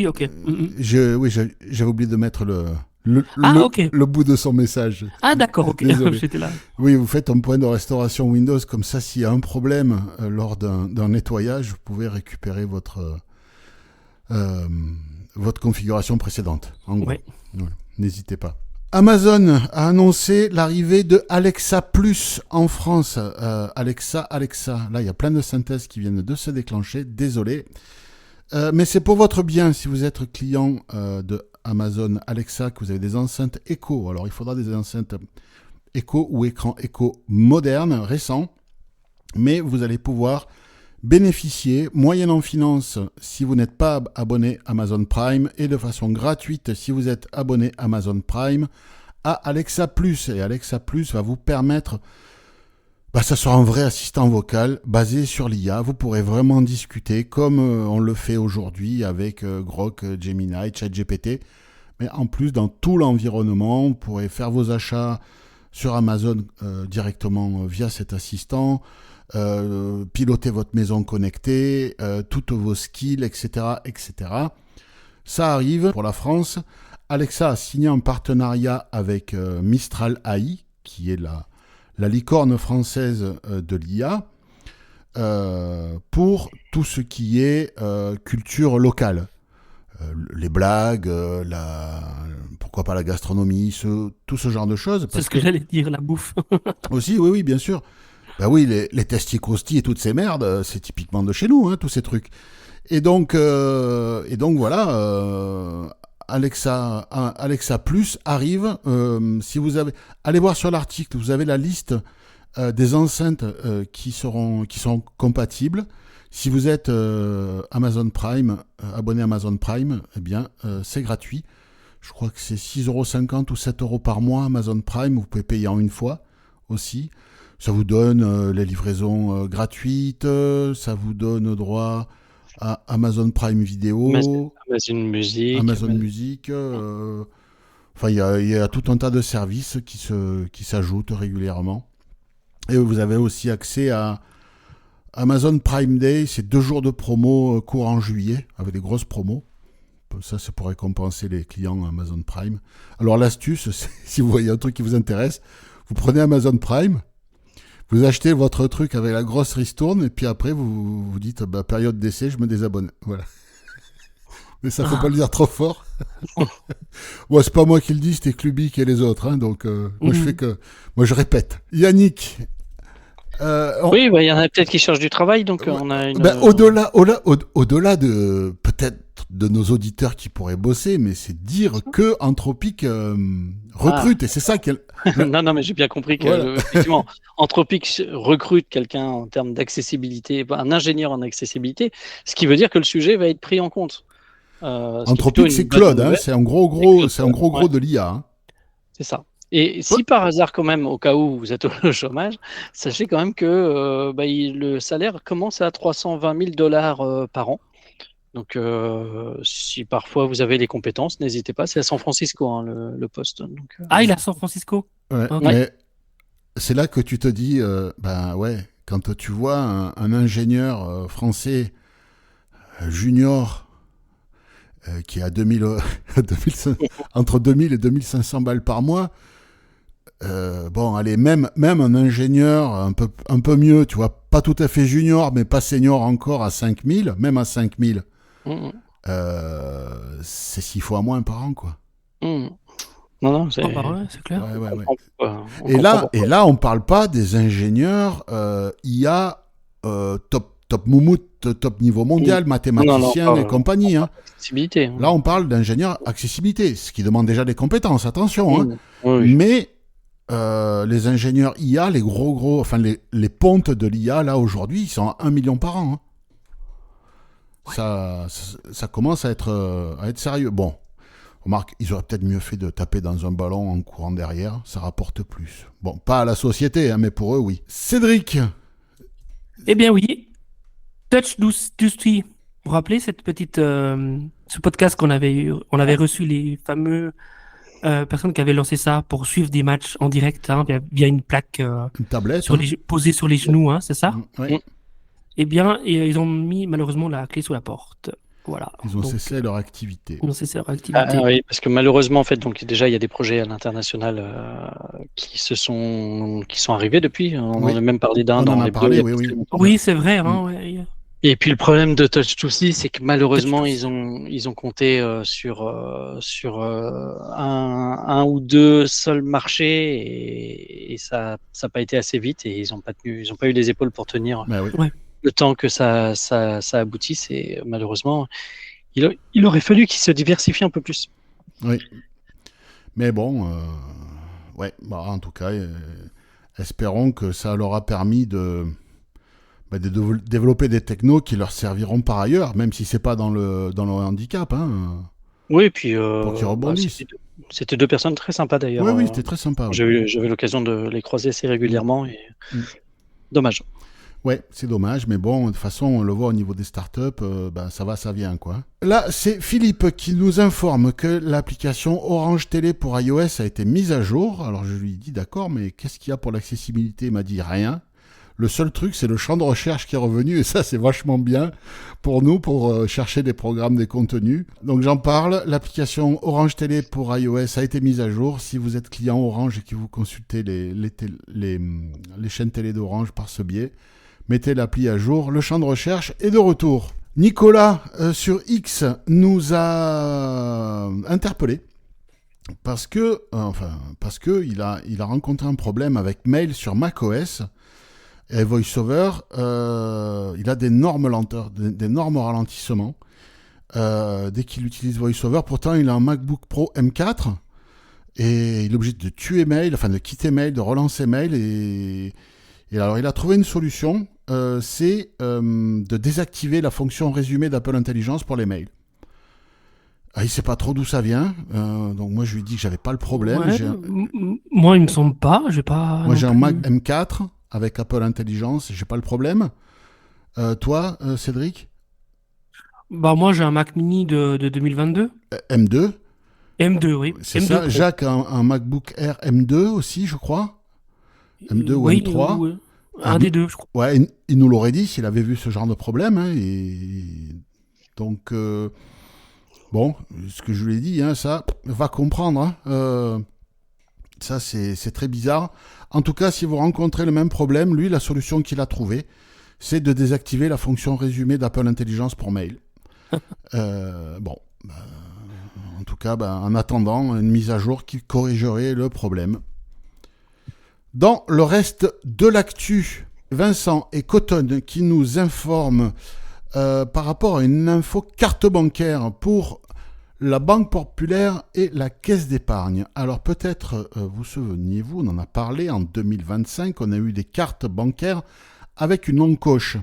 ok. J'avais oublié de mettre le bout de son message. Ah d'accord, ok. J'étais là. Oui, vous faites un point de restauration Windows, comme ça, s'il y a un problème lors d'un nettoyage, vous pouvez récupérer votre configuration précédente. En gros. Ouais. N'hésitez pas. Amazon a annoncé l'arrivée de Alexa Plus en France. Alexa. Là, il y a plein de synthèses qui viennent de se déclencher. Désolé. Mais c'est pour votre bien si vous êtes client de Amazon Alexa, que vous avez des enceintes Echo. Alors, il faudra des enceintes Echo ou écran Echo modernes, récents. Mais vous allez pouvoir bénéficier, moyennant finance, si vous n'êtes pas abonné Amazon Prime, et de façon gratuite si vous êtes abonné Amazon Prime, à Alexa Plus. Et Alexa Plus va vous permettre, ça sera un vrai assistant vocal basé sur l'IA. Vous pourrez vraiment discuter comme on le fait aujourd'hui avec Grok, Gemini, ChatGPT. Mais en plus, dans tout l'environnement, vous pourrez faire vos achats sur Amazon directement via cet assistant. Piloter votre maison connectée, toutes vos skills, etc., etc. Ça arrive pour la France. Alexa a signé un partenariat avec Mistral AI, qui est la licorne française de l'IA, pour tout ce qui est culture locale. Les blagues, pourquoi pas la gastronomie, tout ce genre de choses. C'est Parce ce que j'allais dire, la bouffe. aussi, oui, bien sûr. Bah oui, les testicroustis et toutes ces merdes, c'est typiquement de chez nous, hein, tous ces trucs. Et donc voilà, Alexa Plus arrive. Si vous avez, allez voir sur l'article, vous avez la liste des enceintes qui sont compatibles. Si vous êtes Amazon Prime, abonné à Amazon Prime, eh bien, c'est gratuit. Je crois que c'est 6,50 € ou 7 € par mois Amazon Prime. Vous pouvez payer en une fois aussi. Ça vous donne les livraisons gratuites. Ça vous donne droit à Amazon Prime Video, Amazon Music. Amazon Music. Enfin, il y a tout un tas de services qui s'ajoutent régulièrement. Et vous avez aussi accès à Amazon Prime Day, c'est 2 jours de promo courant juillet, avec des grosses promos. Ça, c'est pour récompenser les clients Amazon Prime. Alors l'astuce, si vous voyez un truc qui vous intéresse, vous prenez Amazon Prime, vous achetez votre truc avec la grosse ristourne, et puis après, vous vous dites, période d'essai, je me désabonne. Voilà. Mais ça, faut pas le dire trop fort. Ouais, c'est pas moi qui le dis, c'était Clubic et les autres. Hein, donc, moi, je répète. Yannick. Oui, il y en a peut-être qui cherchent du travail, donc on a une. Au-delà de peut-être de nos auditeurs qui pourraient bosser, mais c'est dire que Anthropic recrute, et c'est ça qu'elle. Non, mais j'ai bien compris que Voilà. effectivement, Anthropic recrute quelqu'un en termes d'accessibilité, un ingénieur en accessibilité, ce qui veut dire que le sujet va être pris en compte. Anthropic, c'est Claude, hein, c'est un gros ouais. de l'IA. Hein. C'est ça. Et si par hasard, quand même, au cas où vous êtes au chômage, sachez quand même que le salaire commence à 320 000 $ par an. Donc, si parfois vous avez les compétences, n'hésitez pas. C'est à San Francisco, hein, le poste. Donc, Il est à San Francisco. Ouais, Ok. mais c'est là que tu te dis, quand tu vois un ingénieur français junior qui est à 2000, entre 2000 et 2500 balles par mois, allez, même un ingénieur un peu mieux, tu vois, pas tout à fait junior, mais pas senior encore à 5000, même à 5000, c'est 6 fois moins par an, quoi. Non, c'est. C'est clair. Ouais. On Et là, on parle pas des ingénieurs IA top moumoute, top niveau mondial, mathématiciens et compagnie. Hein. Accessibilité. Là, on parle d'ingénieurs accessibilité, ce qui demande déjà des compétences, attention. Hein. Oui. Mais les ingénieurs IA, les gros, enfin les pontes de l'IA, là, aujourd'hui, ils sont à 1 million par an. Hein. Ouais. Ça commence à être sérieux. Bon, remarque, ils auraient peut-être mieux fait de taper dans un ballon en courant derrière, ça rapporte plus. Bon, pas à la société, hein, mais pour eux, oui. Cédric. Eh bien oui, Touch Dusty. Vous vous rappelez cette petite, ce podcast qu'on avait eu, on avait reçu les fameux personnes qui avaient lancé ça pour suivre des matchs en direct hein, via une plaque une tablette posée sur les genoux, hein, c'est ça? Oui. Eh bien, ils ont mis malheureusement la clé sous la porte. Voilà. Ils ont cessé leur activité. Oui, parce que malheureusement, en fait, donc déjà, il y a des projets à l'international qui sont arrivés depuis. On en a même parlé d'un dans les parlé, oui, c'est vrai. Hein, ouais. Et puis le problème de Touch2C, c'est que malheureusement, ils ont compté sur un ou deux seuls marchés et ça n'a pas été assez vite et ils n'ont pas eu les épaules pour tenir le temps que ça aboutisse et malheureusement, il aurait fallu qu'ils se diversifient un peu plus. Oui, mais bon, en tout cas, espérons que ça leur a permis de développer des technos qui leur serviront par ailleurs, même si c'est pas dans le handicap. Hein, oui, et puis pour qu'ils rebondissent. C'était deux personnes très sympas d'ailleurs. Oui, c'était très sympa. J'avais l'occasion de les croiser assez régulièrement et dommage. Ouais, c'est dommage, mais bon, de toute façon, on le voit au niveau des startups, ça va, ça vient, quoi. Là, c'est Philippe qui nous informe que l'application Orange Télé pour iOS a été mise à jour. Alors, je lui dis, d'accord, mais qu'est-ce qu'il y a pour l'accessibilité ? Il m'a dit, rien. Le seul truc, c'est le champ de recherche qui est revenu, et ça, c'est vachement bien pour nous, pour chercher des programmes, des contenus. Donc, j'en parle. L'application Orange Télé pour iOS a été mise à jour. Si vous êtes client Orange et que vous consultez les chaînes télé d'Orange par ce biais, mettez l'appli à jour, le champ de recherche est de retour. Nicolas, sur X, nous a interpellé parce que il a rencontré un problème avec Mail sur macOS et VoiceOver. Il a d'énormes lenteurs, d'énormes ralentissements dès qu'il utilise VoiceOver. Pourtant, il a un MacBook Pro M4 et il est obligé de tuer Mail, enfin de quitter Mail, de relancer Mail. Et alors, il a trouvé une solution, c'est de désactiver la fonction résumé d'Apple Intelligence pour les mails. Ah, il sait pas trop d'où ça vient, donc moi je lui ai dit que j'avais pas le problème. Ouais, moi, il me semble pas. J'ai pas. Moi non j'ai un plus. Mac M4 avec Apple Intelligence, j'ai pas le problème. Toi, Cédric, Bah, moi, j'ai un Mac Mini de 2022. M2, M2, oui. c'est M2 ça. Pro. Jacques a un MacBook Air M2 aussi, je crois. M2 ou Oui, M3. oui. Un des deux, je crois. Ouais, il nous l'aurait dit s'il avait vu ce genre de problème. Hein, et donc, bon, ce que je lui ai dit, hein, ça va comprendre. Hein. Ça, c'est très bizarre. En tout cas, si vous rencontrez le même problème, lui, la solution qu'il a trouvée, c'est de désactiver la fonction résumé d'Apple Intelligence pour mail. Bon, en tout cas, en attendant une mise à jour qui corrigerait le problème. Dans le reste de l'actu, Vincent et Cotton qui nous informent par rapport à une info carte bancaire pour la Banque Populaire et la Caisse d'épargne. Alors peut-être vous souvenez-vous, on en a parlé en 2025, on a eu des cartes bancaires avec une encoche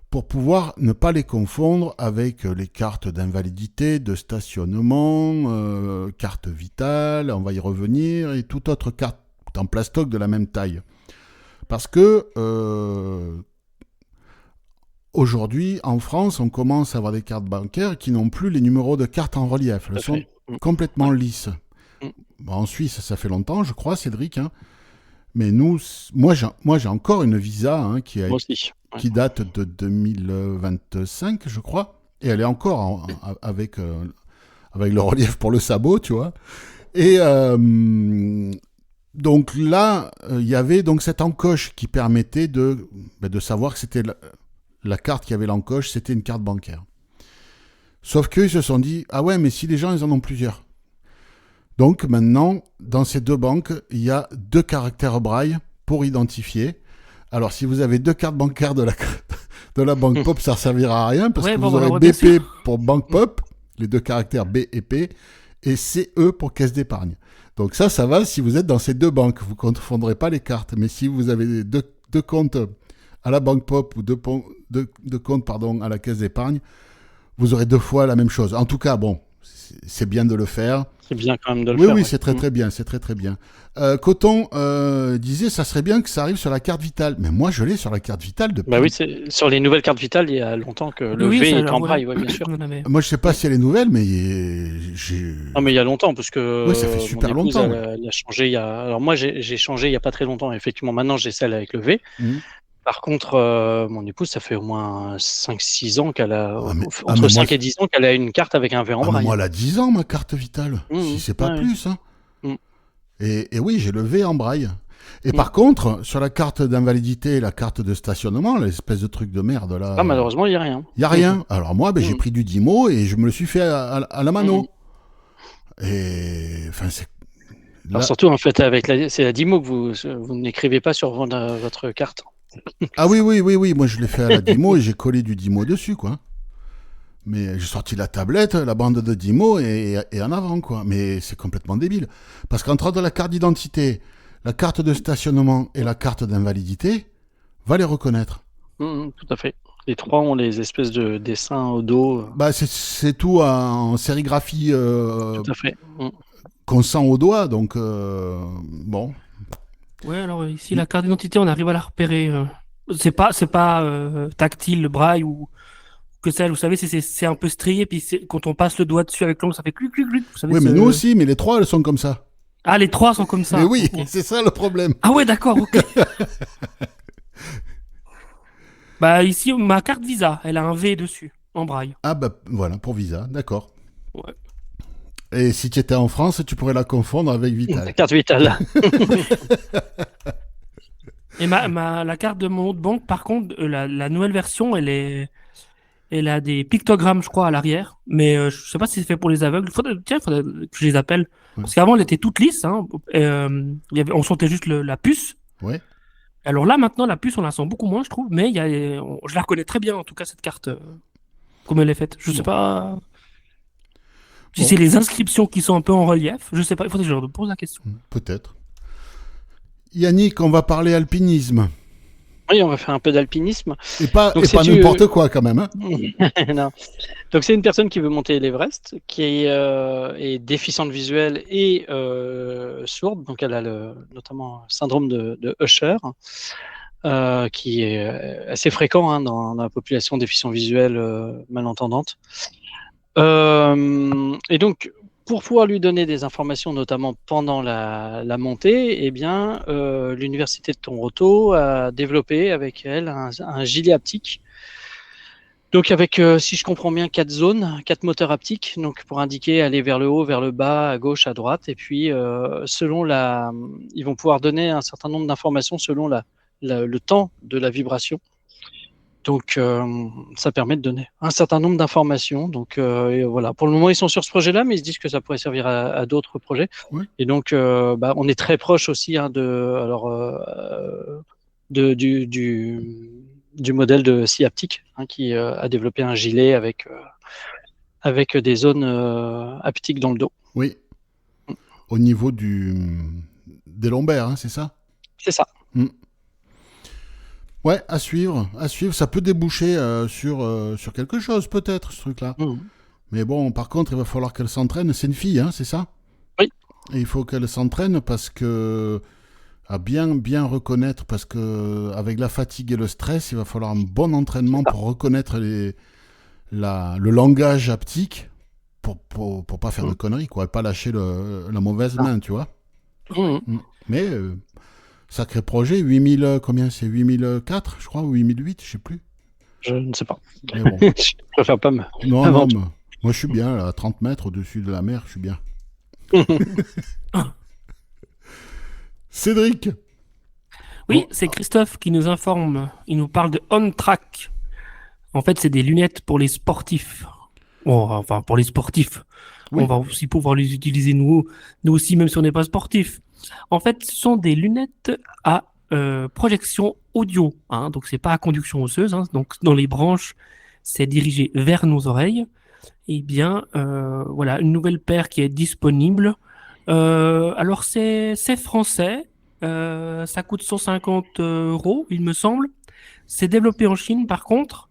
pour pouvoir ne pas les confondre avec les cartes d'invalidité, de stationnement, carte vitale, on va y revenir, et toute autre carte en plastoc de la même taille. Parce que aujourd'hui, en France, on commence à avoir des cartes bancaires qui n'ont plus les numéros de carte en relief. Elles sont complètement lisses. Bon, en Suisse, ça fait longtemps, je crois, Cédric. Hein. Mais moi, j'ai encore une Visa hein, qui date de 2025, je crois. Et elle est encore avec le relief pour le sabot, tu vois. Et donc là, il y avait donc cette encoche qui permettait de savoir que c'était la carte qui avait l'encoche, c'était une carte bancaire. Sauf qu'ils se sont dit, ah ouais, mais si les gens, ils en ont plusieurs. Donc maintenant, dans ces deux banques, il y a 2 caractères braille pour identifier. Alors si vous avez 2 cartes bancaires de la Banque Pop, ça ne servira à rien parce que vous aurez BP pour Banque Pop, les 2 caractères B et P, et CE pour Caisse d'épargne. Donc ça va si vous êtes dans ces 2 banques. Vous ne confondrez pas les cartes. Mais si vous avez deux comptes à la Banque Pop ou deux comptes à la Caisse d'épargne, vous aurez 2 fois la même chose. En tout cas, bon, c'est bien de le faire. C'est bien quand même de le faire. Oui, c'est très bien, c'est très bien. Coton disait, ça serait bien que ça arrive sur la carte vitale. Mais moi, je l'ai sur la carte vitale depuis. Bah oui, sur les nouvelles cartes vitales, il y a longtemps que le V est en braille, bien sûr. Moi, je sais pas si elle est nouvelle, mais non, mais il y a longtemps, parce que ouais, ça fait super longtemps. Elle a changé Alors moi, j'ai changé il y a pas très longtemps. Effectivement, maintenant, j'ai celle avec le V. Par contre, mon épouse, ça fait au moins 5-6 ans qu'elle a, entre 5 et 10 ans qu'elle a une carte avec un V en braille. Moi, elle a 10 ans, ma carte vitale, si c'est pas plus. Hein. Et oui, j'ai le V en braille. Et par contre, sur la carte d'invalidité et la carte de stationnement, l'espèce de truc de merde là... Ah, malheureusement, il n'y a rien. Il n'y a rien. Alors moi, j'ai pris du Dimo et je me le suis fait à la mano. Et... Enfin, c'est... Là... Alors surtout, en fait, c'est la Dimo que vous n'écrivez pas sur votre carte. Ah oui, moi je l'ai fait à la Dimo et j'ai collé du Dimo dessus, quoi. Mais j'ai sorti la tablette, la bande de Dimo et en avant, quoi. Mais c'est complètement débile. Parce qu'entre la carte d'identité, la carte de stationnement et la carte d'invalidité, va les reconnaître. Tout à fait. Les 3 ont les espèces de dessins au dos. C'est tout en sérigraphie tout à fait. qu'on sent au doigt, donc bon... Ouais, alors ici, la carte d'identité, on arrive à la repérer. C'est pas tactile, le braille ou que ça, vous savez, c'est un peu strié, puis quand on passe le doigt dessus avec l'ongle, ça fait clic, clic, clic. Vous savez, oui, mais nous aussi, mais les 3, elles sont comme ça. Ah, les 3 sont comme ça. Mais oui, okay. C'est ça le problème. Ah ouais, d'accord, ok. Ici, ma carte Visa, elle a un V dessus, en braille. Ah voilà, pour Visa, d'accord. Ouais. Et si tu étais en France, tu pourrais la confondre avec Vital. La carte Vitale. Et la carte de mon autre banque, par contre, la nouvelle version, elle Elle a des pictogrammes, je crois, à l'arrière. Mais je sais pas si c'est fait pour les aveugles. Faudrait que je les appelle. Ouais. Parce qu'avant, elle était toute lisse. Hein. On sentait juste la puce. Ouais. Alors là, maintenant, la puce, on la sent beaucoup moins, je trouve. Mais je la reconnais très bien, en tout cas, cette carte, comme elle est faite. Je sais pas si Bon. c'est les inscriptions qui sont un peu en relief. Je sais pas. Il faudrait que je leur pose la question. Peut-être. Yannick, on va parler alpinisme. Oui, on va faire un peu d'alpinisme. Et pas Donc, n'importe quoi quand même. Hein. Non. Donc c'est une personne qui veut monter l'Everest, qui est déficiente visuelle et sourde, donc elle a notamment le syndrome de Usher, qui est assez fréquent dans la population déficiente visuelle malentendante. Et donc, pour pouvoir lui donner des informations, notamment pendant la montée, eh bien, l'université de Toronto a développé avec elle un gilet haptique. Donc avec, si je comprends bien, 4 zones, 4 moteurs haptiques, donc pour indiquer aller vers le haut, vers le bas, à gauche, à droite, et puis ils vont pouvoir donner un certain nombre d'informations selon le temps de la vibration. Donc ça permet de donner un certain nombre d'informations. Donc et voilà, pour le moment ils sont sur ce projet-là, mais ils se disent que ça pourrait servir à d'autres projets. Oui. Et donc on est très proche aussi du modèle de Syaptic, qui a développé un gilet avec des zones haptiques dans le dos. Oui. Au niveau des lombaires, hein, c'est ça? C'est ça. Ouais, à suivre. Ça peut déboucher sur quelque chose, peut-être, ce truc-là. Mais bon, par contre, il va falloir qu'elle s'entraîne. C'est une fille, hein, c'est ça? Oui. Et il faut qu'elle s'entraîne parce que à bien reconnaître, parce que avec la fatigue et le stress, il va falloir un bon entraînement pour reconnaître le langage haptique pour pas faire de conneries, quoi, et pas lâcher la mauvaise main, tu vois. Mais sacré projet, 8000, combien c'est, 8004, je crois, ou 8008, je sais plus. Je ne sais pas. Mais bon. Je préfère pas me... Non, moi je suis bien, là, à 30 mètres au-dessus de la mer, je suis bien. Cédric. Oui, c'est Christophe qui nous informe. Il nous parle de On Track. En fait, c'est des lunettes pour les sportifs. Bon, enfin, pour les sportifs. Oui. On va aussi pouvoir les utiliser nous aussi, même si on n'est pas sportif. En fait, ce sont des lunettes à projection audio. Hein, donc, c'est pas à conduction osseuse. Hein, donc, dans les branches, c'est dirigé vers nos oreilles. Eh bien, voilà, une nouvelle paire qui est disponible. Alors, c'est français. Ça coûte 150 €, il me semble. C'est développé en Chine, par contre.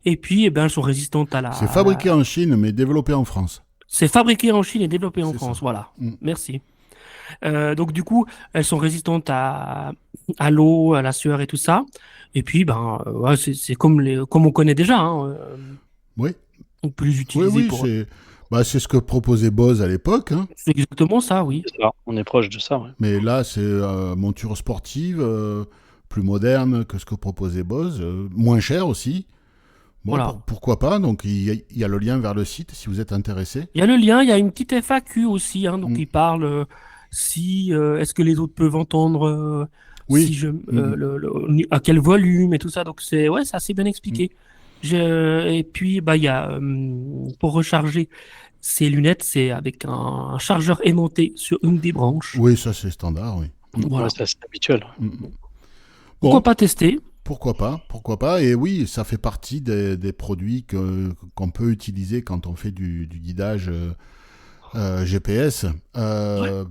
Et puis, elles sont résistantes à la... C'est fabriqué en Chine, mais développé en France. C'est fabriqué en Chine et développé en France, ça. voilà. Merci. Donc, du coup, elles sont résistantes à l'eau, à la sueur et tout ça. Et puis, ouais, c'est comme on connaît déjà. Hein. Oui. On peut les utiliser pour... c'est ce que proposait Bose à l'époque. Hein. C'est exactement ça, oui. C'est ça, on est proche de ça, ouais. Mais là, c'est monture sportive, plus moderne que ce que proposait Bose, moins cher aussi. Bon, Voilà. Pourquoi pas? Donc, il y a le lien vers le site si vous êtes intéressé. Il y a le lien, il y a une petite FAQ aussi. Hein, donc, il parle est-ce que les autres peuvent entendre Oui. à quel volume et tout ça. Donc, c'est assez bien expliqué. Et puis, il y a, pour recharger ces lunettes, c'est avec un chargeur aimanté sur une des branches. Oui, ça c'est standard, oui. Ouais, Voilà. ça, c'est habituel. Pourquoi pas tester? Pourquoi pas. Et oui, ça fait partie des produits qu'on peut utiliser quand on fait du guidage GPS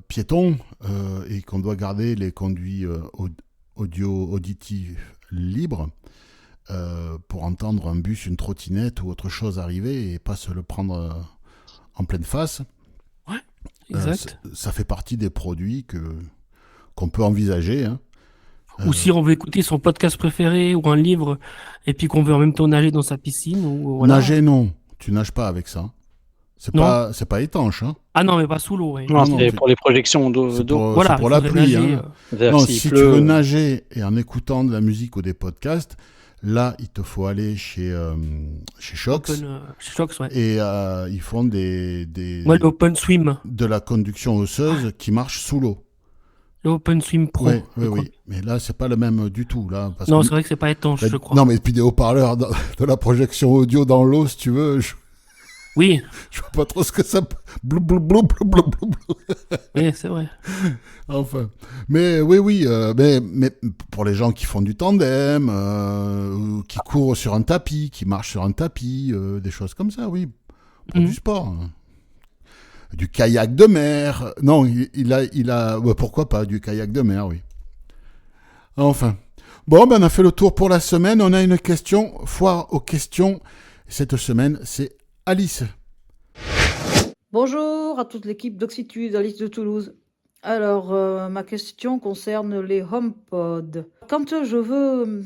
piéton et qu'on doit garder les conduits auditifs libres pour entendre un bus, une trottinette ou autre chose arriver et pas se le prendre en pleine face. Ouais, exact. Ça fait partie des produits qu'on peut envisager, hein. Ou si on veut écouter son podcast préféré ou un livre et puis qu'on veut en même temps nager dans sa piscine. Voilà. Nager, non. Tu nages pas avec ça. C'est pas étanche. Hein. Ah non, mais pas sous l'eau. Ouais. Non, c'est pour les projections d'eau. C'est pour Voilà, la pluie. Nager, hein. Non, si tu veux nager et en écoutant de la musique ou des podcasts, là, il te faut aller chez Shox. Chez Shox, ouais. Et ils font l'Open Swim. de la conduction osseuse qui marche sous l'eau. Le OpenSwim Pro. Oui, je crois. oui. Mais là, c'est pas le même du tout. Là, parce Non, que- c'est vrai que c'est pas étanche, je crois. Non, mais puis des haut-parleurs, de la projection audio dans l'eau, si tu veux, Oui, je vois pas trop ce que ça... Blou, blou, blou, blou, blou, blou, blou. oui, c'est vrai. Enfin, mais oui, mais pour les gens qui font du tandem, ou qui courent sur un tapis, qui marchent sur un tapis, des choses comme ça, oui, pour Mhm. du sport. Hein. Du kayak de mer. Non, ouais, pourquoi pas, du kayak de mer, oui. Enfin. Bon, ben on a fait le tour pour la semaine. On a une question, foire aux questions. Cette semaine, c'est Alice. Bonjour à toute l'équipe d'Oxitude, Alice de Toulouse. Alors, ma question concerne les HomePod. Quand je veux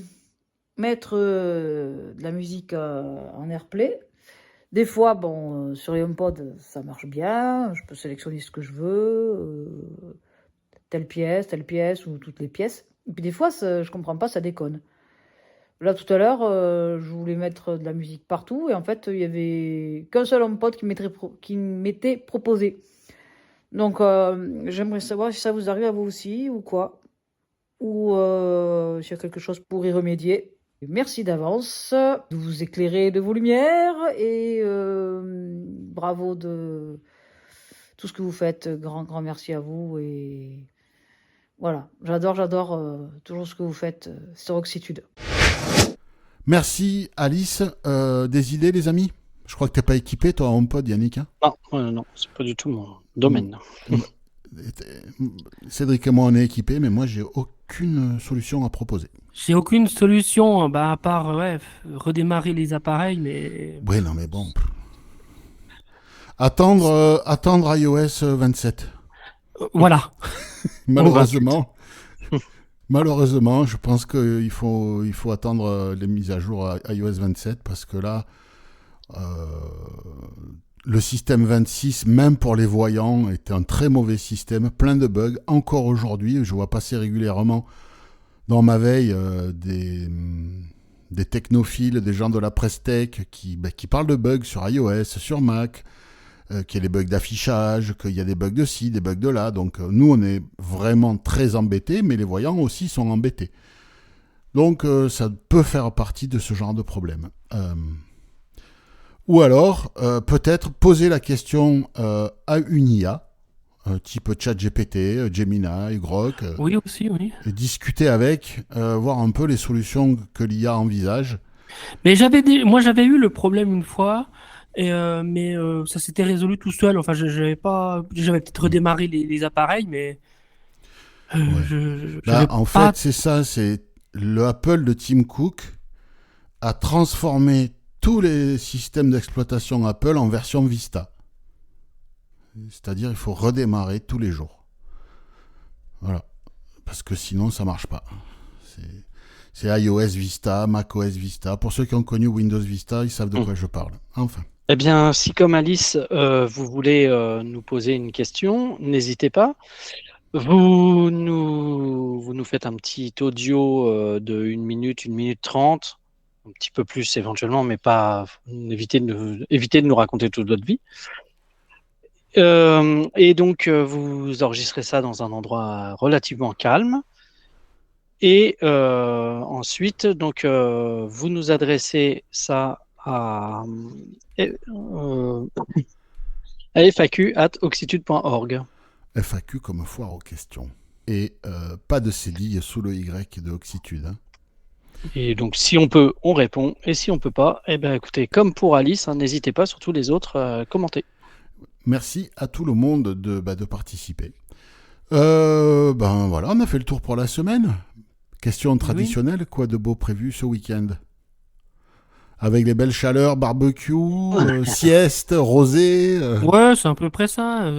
mettre de la musique en AirPlay, des fois, bon, sur les HomePod, ça marche bien. Je peux sélectionner ce que je veux, telle pièce ou toutes les pièces. Et puis des fois, je comprends pas, ça déconne. Là, tout à l'heure, je voulais mettre de la musique partout et en fait, il y avait qu'un seul HomePod qui m'était proposé. Donc, j'aimerais savoir si ça vous arrive à vous aussi ou quoi, ou s'il y a quelque chose pour y remédier. Merci d'avance de vous éclairer de vos lumières et bravo de tout ce que vous faites. Grand merci à vous et voilà, j'adore toujours ce que vous faites sur Oxitude. Merci Alice. Des idées, les amis? Je crois que t'es pas équipé, toi, en HomePod, Yannick. Hein. Non, c'est pas du tout mon domaine. Cédric et moi, on est équipés, mais moi, j'ai aucune solution à proposer. J'ai aucune solution, bah, à part redémarrer les appareils, mais Oui, non, mais bon. Attendre iOS 27. Voilà. Malheureusement, je pense qu'il faut attendre les mises à jour à iOS 27 parce que là, le système 26, même pour les voyants, est un très mauvais système, plein de bugs. Encore aujourd'hui, je vois passer régulièrement dans ma veille des technophiles, des gens de la presse tech qui parlent de bugs sur iOS, sur Mac, qu'il y a des bugs d'affichage, qu'il y a des bugs de ci, des bugs de là. Donc nous, on est vraiment très embêtés, mais les voyants aussi sont embêtés. Donc ça peut faire partie de ce genre de problème. Ou alors, peut-être poser la question à une IA, type ChatGPT, Gemini, Grok, Oui, aussi, oui. et discuter avec, voir un peu les solutions que l'IA envisage. Mais moi, j'avais eu le problème une fois, mais ça s'était résolu tout seul. Enfin, j'avais peut-être redémarré les appareils, mais Ouais. j'avais En pas. fait, c'est ça, c'est le Apple de Tim Cook a transformé tous les systèmes d'exploitation Apple en version Vista. C'est-à-dire, il faut redémarrer tous les jours. Voilà. Parce que sinon, ça marche pas. C'est iOS Vista, macOS Vista. Pour ceux qui ont connu Windows Vista, ils savent de quoi je parle. Enfin. Eh bien, si comme Alice, vous voulez nous poser une question, n'hésitez pas. Vous nous faites un petit audio de 1 minute 30, un petit peu plus éventuellement, mais pas évitez de nous raconter toute votre vie. Et donc, vous enregistrez ça dans un endroit relativement calme. Et ensuite, donc, vous nous adressez ça à faq@oxitude.org. FAQ comme foire aux questions. Et pas de cédille sous le Y de Oxitude. Hein. Et donc, si on peut, on répond. Et si on peut pas, eh ben, écoutez, comme pour Alice, hein, n'hésitez pas, surtout les autres, à commenter. Merci à tout le monde de participer. Voilà, on a fait le tour pour la semaine. Question traditionnelle, quoi de beau prévu ce week-end? Avec les belles chaleurs, barbecue, sieste, rosé. Ouais, c'est à peu près ça.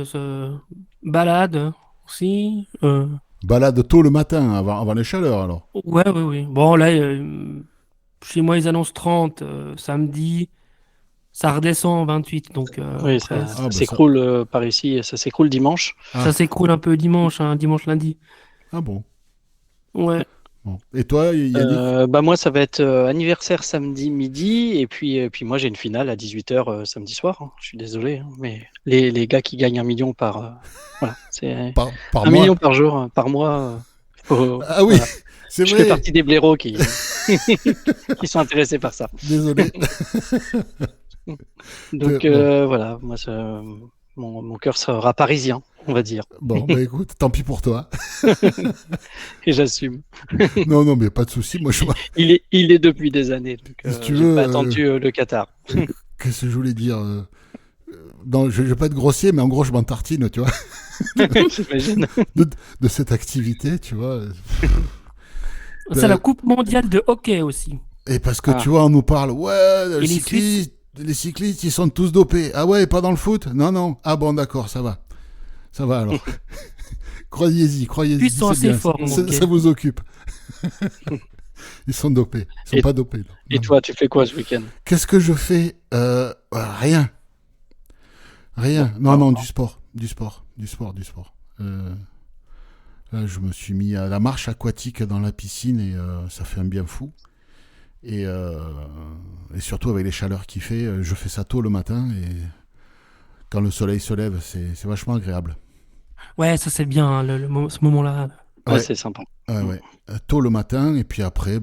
Balade aussi. Balade tôt le matin, avant les chaleurs alors. Ouais, ouais, ouais. Bon, là, chez moi, ils annoncent 30 samedi. Ça redescend 28, donc Oui, après, ça s'écroule par ici, et ça s'écroule dimanche. ça s'écroule un peu dimanche, lundi. Ah bon. Ouais. Bon. Et toi, Yannick? Moi, ça va être anniversaire samedi midi, et puis moi, j'ai une finale à 18h samedi soir. Hein. Je suis désolé, hein, mais les gars qui gagnent 1 million voilà, c'est Par 1 mois? million par jour, par mois. Ah oui, Voilà. c'est Je vrai. fais partie des blaireaux qui sont intéressés par ça. Désolé. Donc Bon. voilà, moi, mon cœur sera parisien, on va dire, Bon, bah écoute, tant pis pour toi. et j'assume. Non, mais pas de souci. Moi, Il est depuis des années, donc Si tu j'ai veux, pas attendu le Qatar. qu'est-ce que je voulais dire non, je vais pas être grossier, mais en gros, je m'en tartine, tu vois, J'imagine. de cette activité, tu vois. C'est la Coupe mondiale de hockey aussi. Et parce que, tu vois, on nous parle, ouais, les cyclistes, ils sont tous dopés. Ah ouais, pas dans le foot? Non. Ah bon, d'accord, ça va. Ça va alors. Croyez-y. Ils sont assez forts. Ça vous occupe. Ils sont dopés. Ils sont pas dopés. Et toi, tu fais quoi ce week-end? Qu'est-ce que je fais? Rien. Non, du sport. Là, je me suis mis à la marche aquatique dans la piscine et ça fait un bien fou. Et surtout avec les chaleurs qu'il fait, je fais ça tôt le matin et quand le soleil se lève, c'est vachement agréable. Ouais, ça c'est bien, hein, ce moment-là. Ouais, c'est sympa. Ouais. Tôt le matin et puis après,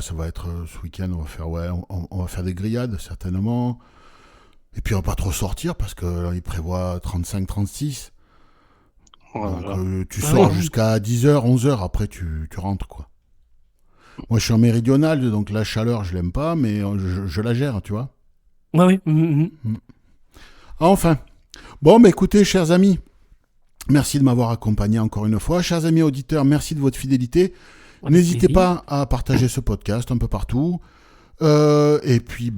ça va être ce week-end, on va faire des grillades certainement. Et puis on va pas trop sortir parce que là, il prévoit 35-36. Donc tu sors jusqu'à 10h, 11h, après tu rentres quoi. Moi je suis en méridional, donc la chaleur je l'aime pas, mais je la gère, tu vois. Ouais, oui. Enfin. Bon, écoutez, chers amis, merci de m'avoir accompagné encore une fois. Chers amis auditeurs, merci de votre fidélité. N'hésitez pas à partager ce podcast un peu partout. Et puis,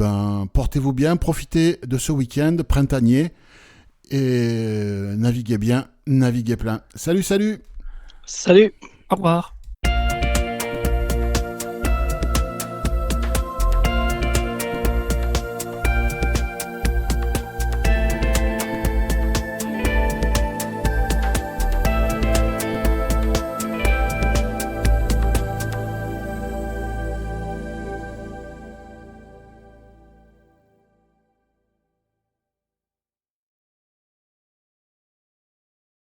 portez-vous bien, profitez de ce week-end printanier et naviguez bien, naviguez plein. Salut! Salut! Au revoir.